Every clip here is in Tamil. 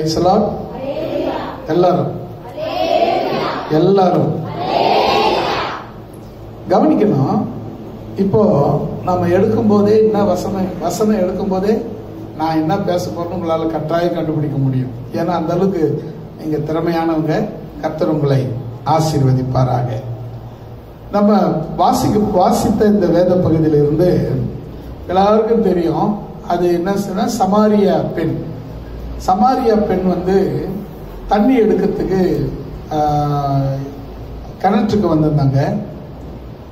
Price the Lord. எல்லாரும் எல்லாரும் கவனிக்கணும். இப்போ நம்ம எடுக்கும் போதே என்ன வசனம் எடுக்கும் போதே நான் என்ன பேச போறேன்னு உங்களால கட்டாயம் கண்டுபிடிக்க முடியும். ஏன்னா அந்த அளவுக்கு நீங்க திறமையானவங்க. கர்த்தர் உங்களை ஆசீர்வதிப்பாராக. நம்ம வாசித்த இந்த வேத பகுதியிலிருந்து எல்லாருக்கும் தெரியும், அது என்ன சொன்னா சமாரியா பெண். சமாரியா பெண் தண்ணி எடுக்கிறதுக்கு கிணற்றுக்கு வந்திருந்தாங்க.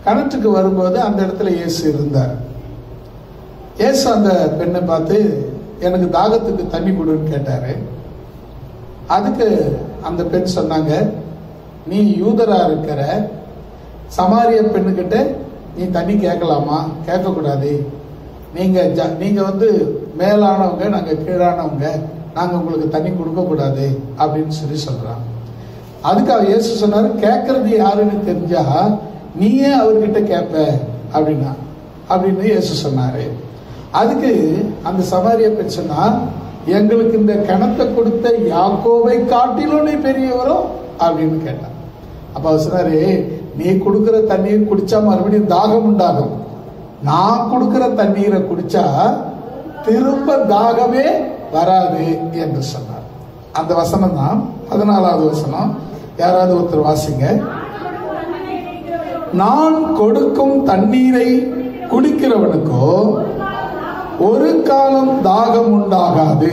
கிணற்றுக்கு வரும்போது அந்த இடத்துல இயேசு இருந்தார். இயேசு அந்த பெண்ணை பார்த்து எனக்கு தாகத்துக்கு தண்ணி கொடுன்னு கேட்டாரு. அதுக்கு அந்த பெண் சொன்னாங்க, நீ யூதரா இருக்கிற, சமாரிய பெண்ணுகிட்ட நீ தண்ணி கேட்கலாமா? கேட்கக்கூடாது. நீங்க மேலானவங்க, நாங்க கீழானவங்க, நாங்க உங்களுக்கு தண்ணி கொடுக்க கூடாது அப்படின்னு சொல்றாங்க. அதுக்கு அவர் இயேசு சொன்னாரு, கேட்கறது யாருன்னு தெரிஞ்சா நீயே அவர்கிட்ட கேட்ப அப்படின்னு இயேசு சொன்னாரு. அதுக்கு அந்த சமாரிய பெண் சொன்னா, எங்களுக்கு இந்த கிணத்தை கொடுத்த யாக்கோபை காட்டிலும் நீ பெரியவரோ அப்படின்னு கேட்டான். அப்ப அவர் சொன்னாரு, நீ கொடுக்கிற தண்ணீர் குடிச்சா மறுபடியும் தாகம் உண்டாகும். நான் கொடுக்கிற தண்ணீரை குடிச்சா திரும்ப தாகமே வராது என்று சொன்னார். அந்த வசனம் தான் 14வது வசனம். யாராவது ஒருத்தர் வாசிங்க. நான் கொடுக்கும் தண்ணீரை குடிக்கிறவனுக்கோ ஒரு காலம் தாகம் உண்டாகாது.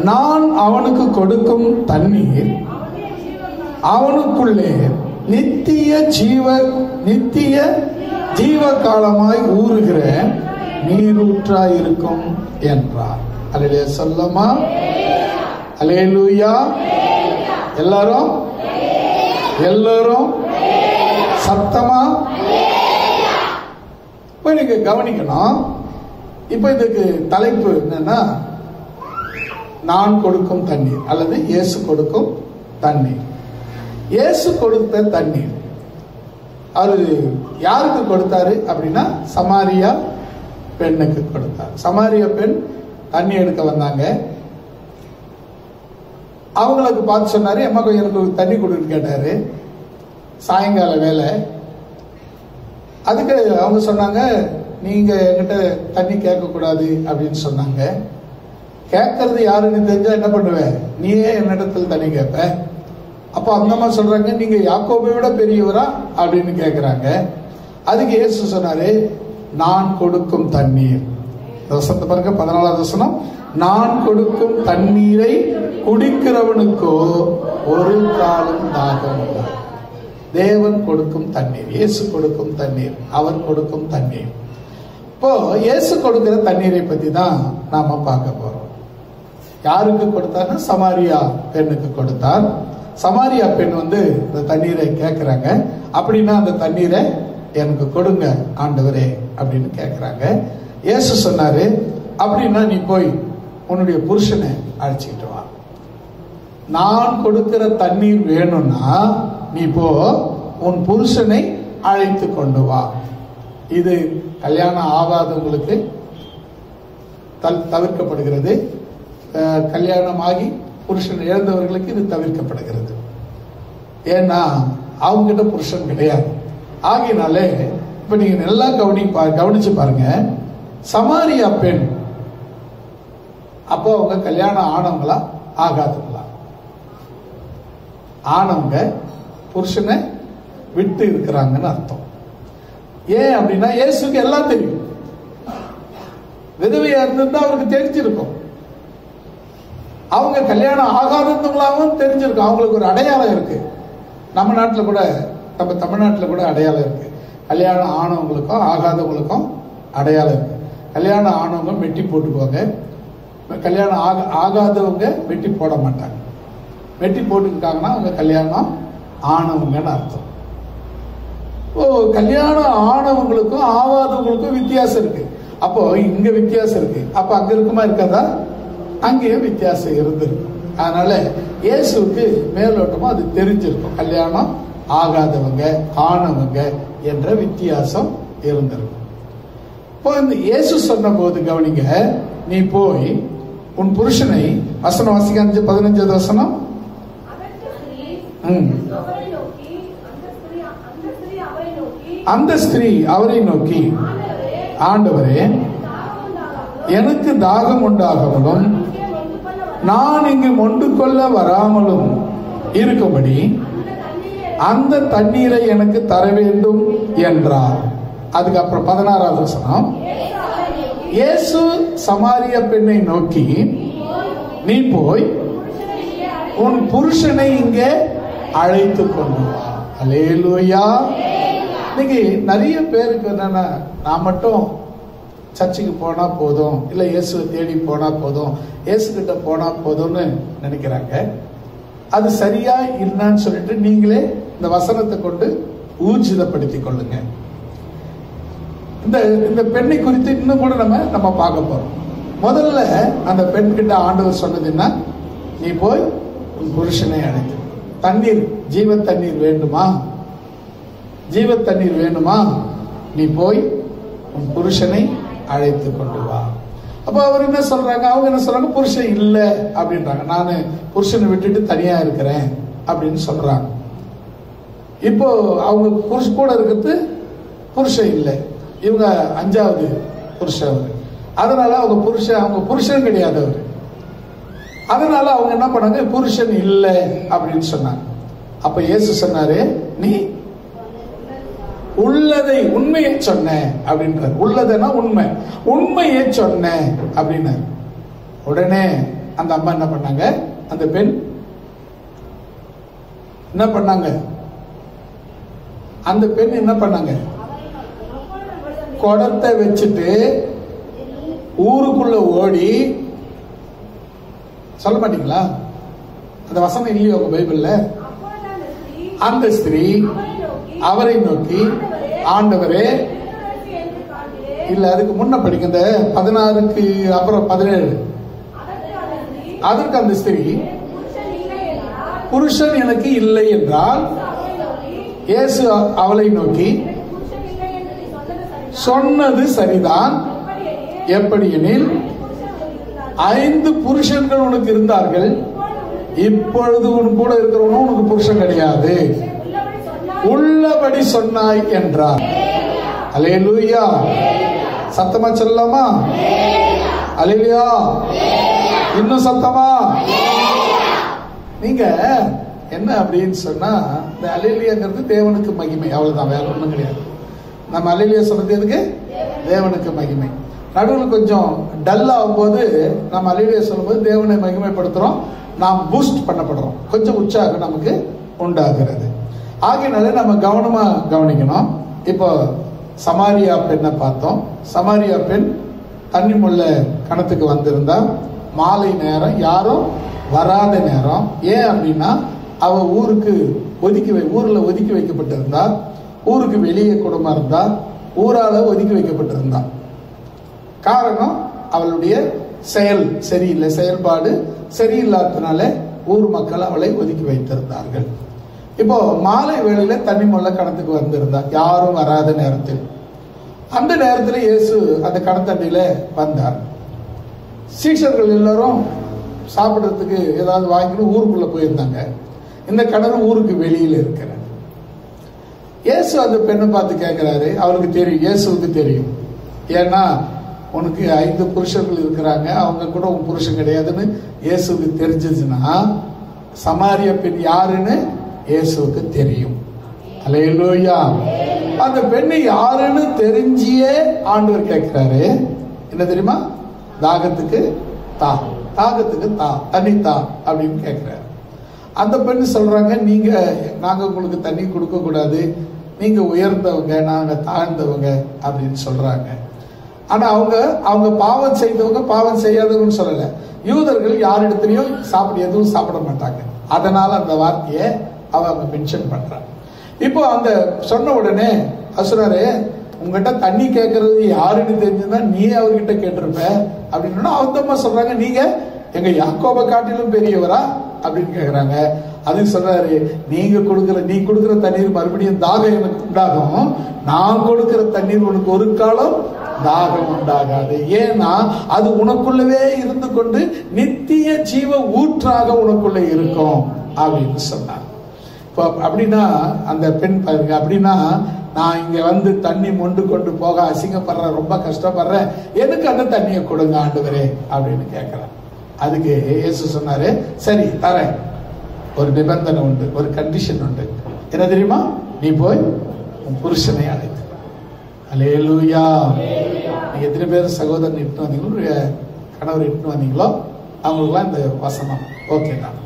நான் அவனுக்கு கொடுக்கும் தண்ணீர் அவனுக்குள்ளே நித்திய ஜீவ காலமாய் ஊறுகிற நீரூற்றாய் இருக்கும் என்றார். அல்லேலூயா சொல்லமா? அல்லேலூயா. எல்லாரும் சத்தமா இப்ப நீங்க கவனிக்கணும். இப்ப இதுக்கு தலைப்பு என்னன்னா, நான் கொடுக்கும் தண்ணீர் அல்லது இயேசு கொடுக்கும் தண்ணீர். இயேசு கொடுத்த தண்ணீர் அவரு யாருக்கு கொடுத்தாரு அப்படின்னா சமாரியா பெண்ணுக்கு கொடுத்தார். சமாரியா பெண் தண்ணி எடுக்க வந்தாங்க. அவங்களுக்கு பார்த்து சொன்னாரு, அம்மா கொஞ்சம் எனக்கு தண்ணி கொடுன்னு கேட்டாரு. சாயங்கால வேலை. அதுக்கு அவங்க சொன்னாங்க, நீங்க என்கிட்ட தண்ணி கேட்க கூடாது அப்படின்னு சொன்னாங்க. கேட்கறது யாருன்னு தெரிஞ்சா என்ன பண்ணுவேன், நீயே என்னிடத்துல தண்ணி கேட்ப. அப்ப அந்த மாதிரி சொல்றாங்க, நீங்க யாக்கோபை விட பெரியவரா அப்படின்னு கேட்கிறாங்க. அதுக்கு இயேசு சொன்னாரு, நான் கொடுக்கும் தண்ணீர். வசனத்தை பாருங்க, 14வது வசனம். நான் கொடுக்கும் தண்ணீரை குடிக்கிறவனுக்கோ ஒரு காலம் தாகம் இல்லை. தேவன் கொடுக்கும் தண்ணீர், இயேசு கொடுக்கும் தண்ணீர், அவர் கொடுக்கும் தண்ணீர். இப்போ இயேசு கொடுக்கிற தண்ணீரை பத்தி தான் நாம பார்க்க போறோம். யாருக்கு கொடுத்தார்னா சமாரியா பெண்ணுக்கு கொடுத்தார். சமாரியா பெண் இந்த தண்ணீரை கேட்கிறாங்க. அப்படின்னா அந்த தண்ணீரை எனக்கு கொடுங்க ஆண்டவரே அப்படின்னு கேட்கிறாங்க. இயேசு சொன்னாரு, அப்படின்னா நீ போய் உன்னுடைய புருஷனை அழைச்சிக்கிட்டு வா. நான் கொடுக்கிற தண்ணீர் வேணும்னா நீ போ, உன் புருஷனை அழைத்து கொண்டு வா. இது கல்யாணம் ஆகாதவங்களுக்கு தவிர்க்கப்படுகிறது. கல்யாணம் ஆகி புருஷன் இழந்தவர்களுக்கு இது தவிர்க்கப்படுகிறது. ஏன்னா அவங்க கிட்ட புருஷன் கிடையாது. ஆகினாலே இப்ப நீங்க நல்லா கவனிச்சு பாருங்க. சமாரியா பெண் அப்போ அவங்க கல்யாணம் ஆனவங்களா ஆகாதவங்களா? ஆனவங்க புருஷனை விட்டு இருக்கிறாங்கன்னு அர்த்தம். ஏன் அப்படின்னா இயேசுக்கு எல்லாம் தெரியும். விதவையா இருந்திருந்தா அவருக்கு தெரிஞ்சிருக்கும். அவங்க கல்யாணம் ஆகாதவங்களாவும் தெரிஞ்சிருக்கும். அவங்களுக்கு ஒரு அடையாளம் இருக்கு. நம்ம நாட்டில் கூட, நம்ம தமிழ்நாட்டில் கூட அடையாளம் இருக்கு. கல்யாணம் ஆனவங்களுக்கும் ஆகாதவங்களுக்கும் அடையாளம் இருக்கு. கல்யாணம் ஆனவங்க மெட்டி போட்டுக்குவாங்க, கல்யாணம் ஆகாதவங்க மெட்டி போட மாட்டாங்க. மெட்டி போட்டுக்கிட்டாங்கன்னா அவங்க கல்யாணம் ஆனவங்கன்னு அர்த்தம். கல்யாணம் ஆனவங்களுக்கும் ஆகாதவங்களுக்கும் வித்தியாசம் இருக்கு. அப்போ இங்க வித்தியாசம் இருக்கு, அப்ப அங்க இருக்குமா இருக்காதா? அங்கேயும் வித்தியாசம் இருந்திருக்கும். அதனால இயேசுக்கு மேலோட்டமா அது தெரிஞ்சிருக்கும். கல்யாணம் ஆகாதவங்க ஆனவங்க என்ற வித்தியாசம் இருந்திருக்கும். இப்போ இந்த இயேசு சொன்ன போது கவனிங்க, நீ போய் உன் புருஷனை, வசனம் வாசிக்க 15வது வசனம். அந்த ஸ்திரீ அவரை நோக்கி, ஆண்டவரே, எனக்கு தாகம் உண்டாகாமலும் நான் இங்கு மொண்டு கொள்ள வராமலும் இருக்கும்படி அந்த தண்ணீரை எனக்கு தர வேண்டும் என்றார். அதுக்கப்புறம் 16வது வசனம். இயேசு சமாரிய பெண்ணை நோக்கி, நீ போய் உன் புருஷனை இங்கே அழைத்து கொண்டு வா. அல்லேலூயா. இன்னைக்கு நிறைய பேருக்கு என்னன்னா, நான் மட்டும் சர்ச்சுக்கு போனா போதும், இல்ல இயேசுவை தேடி போனா போதும், இயேசு கிட்ட போனா போதும்னு நினைக்கிறாங்க. அது சரியா இல்லைன்னு சொல்லிட்டு நீங்களே இந்த வசனத்தை கொண்டு ஊர்ஜிதப்படுத்திக் கொள்ளுங்க. இந்த பெண்ணை குறித்து இன்னும் கூட நம்ம பார்க்க போறோம். முதல்ல அந்த பெண் கிட்ட ஆண்டவர் சொன்னதுன்னா, நீ போய் உன் புருஷனை அழைத்து, தண்ணீர், ஜீவ தண்ணீர் வேண்டுமா, ஜீவ தண்ணீர் வேணுமா, நீ போய் உன் புருஷனை அழைத்து கொண்டு வா. அப்ப அவர் என்ன சொல்றாங்க, அவங்க என்ன சொல்றாங்க, புருஷன் இல்ல அப்படின்றாங்க. நானு புருஷனை விட்டுட்டு தனியா இருக்கிறேன் அப்படின்னு சொல்றாங்க. இப்போ அவங்க புருஷன் கூட இருக்கிறது புருஷன் இல்லை, இவங்க 5வது புருஷன் அவரு. அதனால அவங்க புருஷன் கிடையாது அவரு. அதனால அவங்க என்ன பண்ணாங்க, புருஷன் இல்லை அப்படின்னு சொன்னாங்க. அப்ப இயேசு சொன்னாரு, நீ உள்ளதை உண்மையை சொன்ன அப்படின்றார். உள்ளதுன்னா உண்மை, உண்மையை சொன்ன அப்படின்னாரு. உடனே அந்த அம்மா என்ன பண்ணாங்க, அந்த பெண் என்ன பண்ணாங்க, அந்த பெண் என்ன பண்ணாங்க, குடத்தை வச்சுட்டு ஊருக்குள்ள ஓடி, சொல்ல மாட்டீங்களா அந்த வசனம் இல்லையோ உங்க பைபிள்ல? அந்த ஸ்திரீ அவரை நோக்கி, ஆண்டவரே, இல்ல அதுக்கு முன்ன படிக்க, இந்த 16க்கு அப்புறம் 17. அதற்கு அந்த ஸ்திரீ, புருஷன் எனக்கு இல்லை என்றால், இயேசு அவளை நோக்கி, சொன்னது சரிதான், எப்படி எனில் 5 புருஷன்கள் உனக்கு இருந்தார்கள், இப்பொழுது உன் கூட இருக்கிறவனும் உனக்கு புருஷன் கிடையாது, உள்ளபடி சொன்னாய் என்றார். அல்லேலூயா. சத்தமா சொல்லலாமா? அல்லேலூயா. இன்னும் சத்தமா? நீங்க என்ன அப்படின்னு சொன்னா, இந்த அல்லேலூயாங்கிறது தேவனுக்கு மகிமை, அவ்வளவுதான், வேற ஒண்ணும் கிடையாது. நம்ம அல்லேலூயா சொன்னது எதுக்கு? தேவனுக்கு மகிமை. நடுவில் கொஞ்சம் டல் ஆகும்போது நம்ம அல்லேலூயா சொல்லும்போது தேவனை மகிமைப்படுத்துறோம், நாம் பூஸ்ட் பண்ணப்படுறோம், கொஞ்சம் உற்சாகம் நமக்கு உண்டாகிறது. ஆகையினால நம்ம கவனமா கவனிக்கணும். இப்போ சமாரியா பெண்ணை பார்த்தோம். சமாரியா பெண் தண்ணி முள்ள கணத்துக்கு வந்திருந்தா, மாலை நேரம், யாரும் வராத நேரம். ஏன் அப்படின்னா, அவ ஊருக்கு ஊர்ல ஒதுக்கி வைக்கப்பட்டிருந்தா, ஊருக்கு வெளியே குடும்பம் இருந்தா, ஊரால ஒதுக்கி வைக்கப்பட்டிருந்தா. காரணம், அவளுடைய செயல்பாடு சரியில்லாததுனால ஊர் மக்கள் அவளை ஒதுக்கி வைத்திருந்தார்கள். இப்போ மாலை வேளையில தண்ணி முள்ள கணத்துக்கு வந்திருந்தா, யாரும் வராத நேரத்தில். அந்த நேரத்தில் இயேசு அந்த கணத்தண்ணியில வந்தார். சீஷர்கள் எல்லாரும் சாப்பிடுறதுக்கு ஏதாவது வாங்கிட்டு ஊருக்குள்ள போயிருந்தாங்க. இந்த கிணறு ஊருக்கு வெளியில இருக்கிறார். இயேசு அந்த பெண்ணை பார்த்து கேட்கிறாரு. அவருக்கு தெரியும், இயேசுக்கு தெரியும். ஏன்னா, உனக்கு 5 புருஷர்கள் இருக்கிறாங்க, அவங்க கூட உன் புருஷன் கிடையாதுன்னு இயேசுக்கு தெரிஞ்சதுன்னா, சமாரிய பெண் யாருன்னு இயேசுக்கு தெரியும். அல்லேலூயா. அந்த பெண்ணு யாருன்னு தெரிஞ்சியே ஆண்டவர் கேட்கிறாரு, என்ன தெரியுமா? தாகத்துக்கு தா, தண்ணி தா அப்படின்னு கேட்கிறாரு. அந்த பெண்ணு சொல்றாங்க, நாங்க உங்களுக்கு தண்ணி கொடுக்க கூடாது, நீங்க உயர்ந்தவங்க, நாங்க தாழ்ந்தவங்க அப்படின்னு சொல்றாங்க. ஆனா அவங்க பாவம் செய்தவங்க, பாவம் செய்யாதவங்கன்னு சொல்லல. யூதர்கள் யாரிடத்திலையும் எதுவும் சாப்பிட மாட்டாங்க. அதனால அந்த வார்த்தையை அவங்க மென்ஷன் பண்றாங்க. இப்போ அந்த சொன்ன உடனே அசுரரே, உங்ககிட்ட தண்ணி கேட்கறது யாருன்னு தெரிஞ்சுன்னா நீ அவர்கிட்ட கேட்டிருப்ப அப்படின்னு அவங்க சொல்றாங்க, நீங்க எங்க யாக்கோபை காட்டிலும் பெரியவரா அப்படின்னு கேக்குறாங்க. அதுக்கு சொல்றாரு, நீ கொடுக்கிற தண்ணீர் மறுபடியும் தாகம் எனக்கு உண்டாகும், நான் கொடுக்கிற தண்ணீர் உனக்கு ஒரு காலம் தாகம் உண்டாகாது. ஏன்னா அது உனக்குள்ளவே இருந்து கொண்டு நித்திய ஜீவ ஊற்றாக உனக்குள்ள இருக்கும் அப்படின்னு சொன்னார். இப்போ அப்படின்னா அந்த பெண் பாருங்க, அப்படின்னா நான் இங்க வந்து தண்ணி மொண்டு கொண்டு போக அசிங்கப்படுறேன், ரொம்ப கஷ்டப்படுறேன், எனக்கு அந்த தண்ணியை கொடுங்க ஆண்டவரே அப்படின்னு கேட்கிறேன். அதுக்கு இயேசு சொன்னாரு, சரி தரேன், ஒரு நிபந்தனை உண்டு, ஒரு கண்டிஷன் உண்டு. என்ன தெரியுமா? நீ போய் உன் புருஷனை அழைத்து. அல்லேலூயா. நீங்க எத்தனை பேர் சகோதரன் இட்டு வந்தீங்களோ, கணவர் இட்டு வந்தீங்களோ, அவங்களுக்குலாம் இந்த வசனம் ஓகே தான்.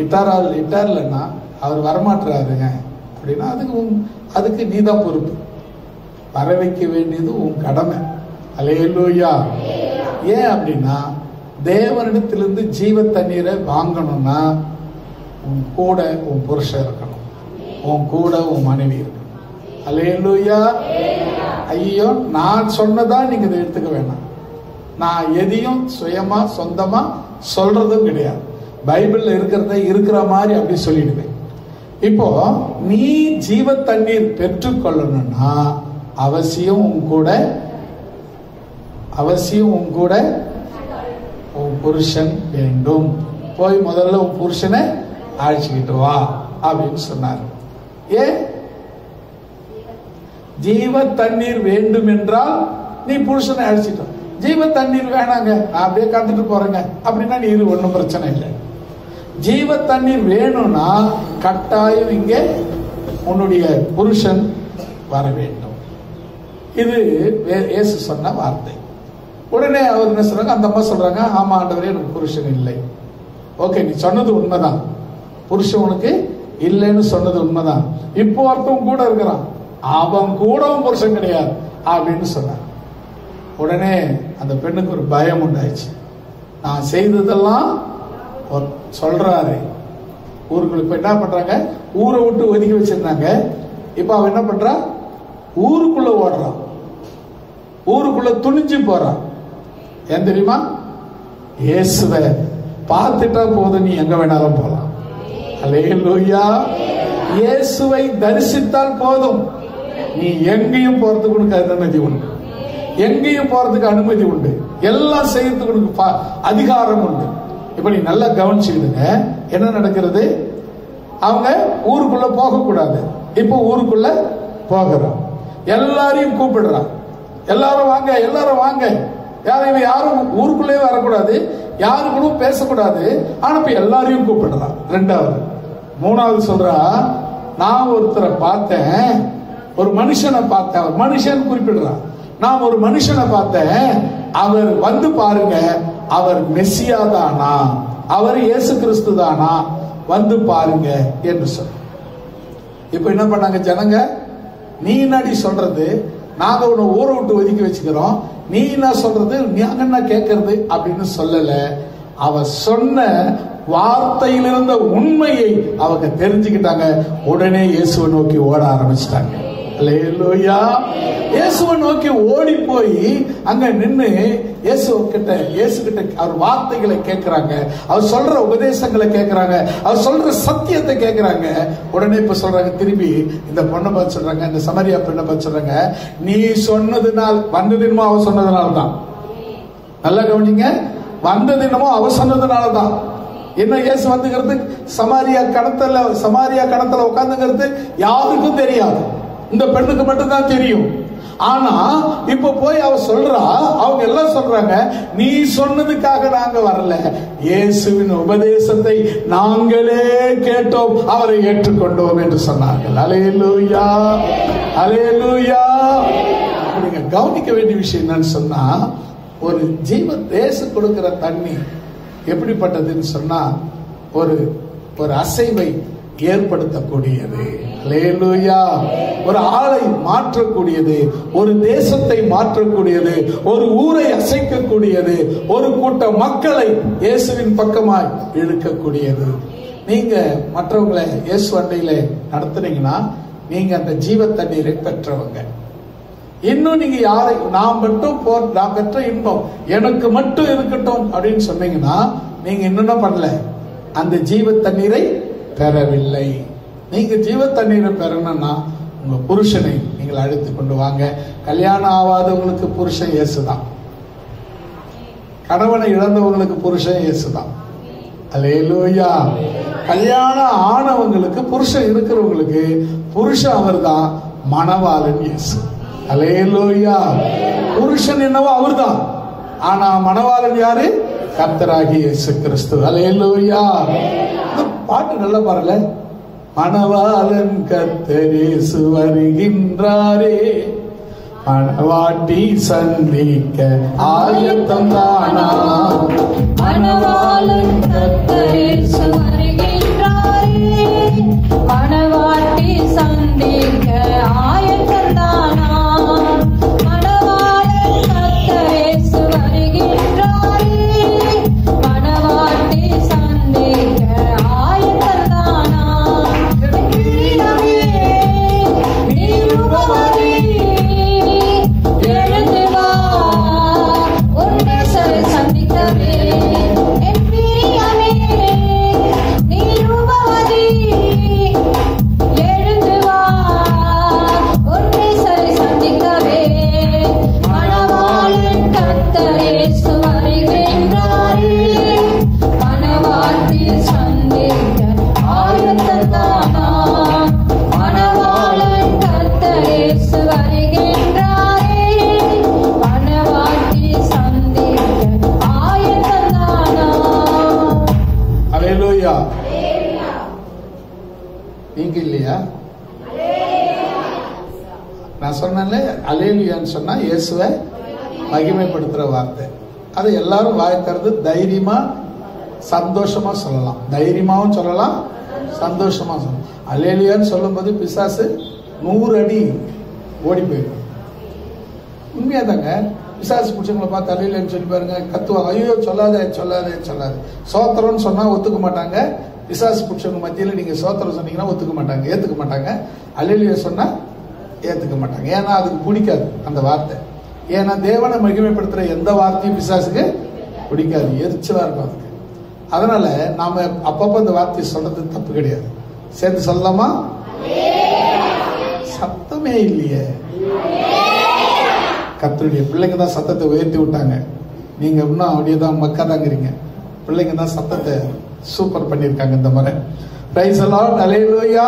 இட்டார்லன்னா அவர் வரமாட்டுறாருங்க அப்படின்னா அதுக்கு நீதான் பொறுப்பு. வர வைக்க வேண்டியது உன் கடமை. அல்லேலூயா. ஏன் அப்படின்னா தேவனிடத்திலிருந்து ஜீவ தண்ணீரை வாங்கணும்னா உன் கூட உன் புருஷன் இருக்கணும், உன் கூட உன் மனைவி இருக்கணும். அல்லேலூயா. ஐயோ நான் சொன்னதா நீங்க இதை எடுத்துக்க வேணாம். நான் எதையும் சுயமா சொந்தமா சொல்றதும் கிடையாது. பைபிள்ல இருக்கிறத இருக்கிற மாதிரி அப்படி சொல்லிடுவேன். இப்போ நீ ஜீவ தண்ணீர் பெற்றுக்கொள்ளணும்னா அவசியம் உன் கூட உன் புருஷன் வேண்டும். போய் முதல்ல உன் புருஷனை அழைச்சிக்கிட்டு வா அப்படின்னு சொன்னார். ஏன்? ஜீவ தண்ணீர் வேண்டும் என்றால் நீ புருஷனை அழைச்சிட்டு. ஜீவ தண்ணீர் வேணாங்க, நான் அப்படியே காத்துட்டு போறேங்க அப்படின்னா நீ இரு, ஒன்றும் பிரச்சனை இல்லை. ஜீவ தண்ணீர் வேணும்னா கட்டாயம் இங்கே உன்னுடைய புருஷன் வர வேண்டும். இது இயேசு சொன்ன வார்த்தை. உடனே அவர் என்ன சொல்றாங்க, அந்த அம்மா சொல்றாங்க, ஆமா ஆண்டவரே எனக்கு புருஷன் இல்லை. ஓகே, நீ சொன்னது உண்மைதான், புருஷன் உனக்கு இல்லைன்னு சொன்னது உண்மைதான். இப்போ ஒருத்தவன் கூட இருக்கிறான், அவன் கூடவும் புருஷன் கிடையாது அப்படின்னு சொன்னான். உடனே அந்த பெண்ணுக்கு ஒரு பயம் உண்டாயிடுச்சு. நான் செய்ததெல்லாம் சொல்றாரு. ஊருக்குள்ள இப்ப என்ன பண்றாங்க, ஊரை விட்டு ஒதுக்கி வச்சிருந்தாங்க. இப்ப அவன் என்ன பண்றான், ஊருக்குள்ள ஓடுறான், ஊருக்குள்ள துணிஞ்சு போறான். ஏன் தெரியுமா? இயேசுவை பார்த்துட்டா போதும், நீ எங்க வேணாலும் போலாம். அல்லேலூயா. இயேசுவை தரிசித்தால் போதும், நீ எங்கேயும் போறதுக்கு உனக்கு அனுமதி உண்டு, எங்கேயும் போறதுக்கு அனுமதி உண்டு, எல்லாம் செய்யறதுக்கு உனக்கு அதிகாரம் உண்டு. இப்ப நீ நல்லா கவனிச்சுக்கிடுங்க என்ன நடக்கிறது. அவங்க ஊருக்குள்ள போக கூடாது, இப்ப ஊருக்குள்ள போகிறோம். எல்லாரையும் கூப்பிடுறான், எல்லாரும் வாங்க, எல்லாரும் வாங்க. யாரும் ஊருக்குள்ளே வரக்கூடாது, யாரு கூட பேசக்கூடாது. ஆனா இப்ப எல்லாரையும் கூப்பிடுறான். ரெண்டாவது. மூணாவது சொல்றா, நான் ஒருத்தரை பார்த்தேன், ஒரு மனுஷனை பார்த்தேன். ஒரு மனுஷன் குறிப்பிடுறான், நான் ஒரு மனுஷனை பார்த்தேன், அவர் வந்து பாருங்க, அவர் மெசியா தானா, அவர் இயேசு கிறிஸ்து தானா, வந்து பாருங்க என்று சொல்ற. இப்ப என்ன பண்ணாங்க ஜனங்க, நீ என்னடி சொல்றது, நாங்க உன்னை ஊரை விட்டு ஒதுக்கி வச்சுக்கிறோம், நீ என்ன சொல்றது, நாங்க என்ன கேட்கறது அப்படின்னு சொல்லல. அவ சொன்ன வார்த்தையில் இருந்த உண்மையை அவங்க தெரிஞ்சுக்கிட்டாங்க. உடனே இயேசுவை நோக்கி ஓட ஆரம்பிச்சிட்டாங்க. அல்லேலூயா. இயேசுவை நோக்கி ஓடி போய் அங்க நின்று இயேசு கிட்ட அவர் வார்த்தைகளை கேட்கிறாங்க, அவர் சொல்ற உபதேசங்களை கேட்கிறாங்க, அவர் சொல்ற சத்தியத்தை கேட்கிறாங்க. உடனே இப்ப சொல்றாங்க, திரும்பி இந்த பொண்ணை பார்த்து சொல்றாங்க, இந்த சமரியா பெண்ணை பார்த்து சொல்றாங்க, நீ சொன்னதுனால் வந்ததினமோ அவ சொன்னதுனால்தான். நல்லா கவனிங்க, வந்ததினமோ அவ சொன்னதுனாலதான். என்ன இயேசு வந்துங்கிறது சமாரியா கணத்துல உட்கார்ந்துங்கிறது யாருக்கும் தெரியாது, இந்த பெண்ணுக்கு மட்டும்தான் தெரியும். ஆனா இப்ப போய் அவ சொல்றா, அவங்க எல்லாம் சொல்றாங்க, நீ சொன்னதுக்காக நாங்க வரல, இயேசுவின் உபதேசத்தை நாங்களே கேட்டோம், அவரை ஏற்றுக்கொண்டோம் என்று சொன்னார்கள். அல்லேலூயா, அல்லேலூயா. நீங்க கவனிக்க வேண்டிய விஷயம் என்னன்னு சொன்னா, ஒரு ஜீவ தேச கொடுக்கிற தண்ணி எப்படிப்பட்டதுன்னு சொன்னா, ஒரு அசைவை ஏற்படுத்தக்கூடியது. அல்லேலூயா. ஒரு ஆளை மாற்றக்கூடியது, ஒரு தேசத்தை மாற்றக்கூடியது, ஒரு ஊரை அசைக்கக்கூடியது, ஒரு கூட்ட மக்களை இயேசுவின் பக்கமாய் இழுக்கக்கூடியது. நீங்க மற்றவங்களை இயேசு அண்டையில நடத்துனீங்கன்னா நீங்க அந்த ஜீவ தண்ணீரை பெற்றவங்க. இன்னும் நீங்க யாரை நான் பெற்ற இன்பம் எனக்கு மட்டும் இருக்கட்டும் அப்படின்னு சொன்னீங்கன்னா நீங்க இன்னும் பண்ணல, அந்த ஜீவ தண்ணீரை பெறவில்லை. நீங்க ஜீவ தண்ணீரை பெறணும்னா உங்க புருஷனை நீங்கள் அழைத்து கொண்டு வாங்க. கல்யாணம் ஆகாதவங்களுக்கு புருஷன் இயேசுதான். கணவனை இழந்தவங்களுக்கு புருஷன் இயேசுதான். அல்லேலூயா. கல்யாணம் ஆனவங்களுக்கு புருஷன் இருக்கிறவங்களுக்கு புருஷன் அவர்தான், மணவாளன் இயேசு. அல்லேலூயா. புருஷன் என்னவோ அவர்தான், ஆனா மணவாளன் யாரு? கர்த்தராகிய இயேசு கிறிஸ்து. அல்லேலூயா. இந்த பாட்டு நல்லா பாருங்க. மணவாளன் கர்த்தர் இயேசு வருகின்றாரே, மணவாட்டி சந்திக்க ஆயத்தம் தானா. மணவாளன் கர்த்தர் இயேசு வருகின்றாரே, மணவாட்டி சந்திக்க ஆயத்தம் தானா. மணவாளன் கர்த்தர் இயேசு வருகின்றாரே, மணவாட்டி சந்திக்க ஆயத்தம் தானா. பிரியமே நீ உபவதி, எழுந்து வா உன் நேசரை சந்திக்கவே. என் பிரியமே நீ உபவதி, எழுந்து வா உன் நேசரை சந்திக்கவே. மணவாளன் கர்த்தர் இயேசு வருகின்றாரே, மணவாட்டி சந்திக்க ஆயத்தம் தானா. மணவாளன் கர்த்தர் இயேசு வருகின்றாரே, மணவாட்டி சந்திக்க ஆயத்தம் தானா. அல்லேலூயா. நீங்க இல்லையா? நான் சொன்னேன்ல, அல்லேலூயான்னு சொன்னா இயேசுவை மகிமைப்படுத்துற வார்த்தை. அது எல்லாரும் வாய்க்கிறது தைரியமா சந்தோஷமா சொல்லலாம். தைரியமாவும் சொல்லலாம், சந்தோஷமா சொல்லலாம். அல்லேலூயான்னு சொல்லும் போது பிசாசு 100 அடி ஓடி போயிடும். உண்மையா தாங்க. பிசாசு பிடிச்சவங்களை பார்த்து அல்லேலூயான்னு சொல்லி பாருங்க, கத்துவாங்க. ஐயோ சொல்லாதே சொல்லாதே சொல்லாது. சோத்திரம்னு சொன்னா ஒத்துக்க மாட்டாங்க. பிசாசு பிடிச்சவங்க மத்தியில் நீங்க சோத்திரம் சொன்னீங்கன்னா ஒத்துக்க மாட்டாங்க, ஏத்துக்க மாட்டாங்க. அல்லேலூயா சொன்னா ஏத்துக்க மாட்டாங்க. ஏன்னா அதுக்கு பிடிக்காது அந்த வார்த்தை. ஏன்னா தேவனை மகிமைப்படுத்துற எந்த வார்த்தையும் பிசாசுக்கு பிடிக்காது, எரிச்சலா இருக்கும் அதுக்கு. அதனால நாம அப்பப்ப அந்த வார்த்தையை சொல்றது தப்பு கிடையாது. சேர்ந்து சொல்லலாமா? சத்தமே இல்லையே. கர்த்தருடைய பிள்ளைங்க தான் சத்தத்தை உயர்த்தி விட்டாங்க. நீங்க இன்னும் அப்படியே தான் மக்கா தாங்கிறீங்க. பிள்ளைங்க தான் சத்தத்தை சூப்பர் பண்ணிருக்காங்க இந்த முறை. Praise the Lord. அல்லேலூயா.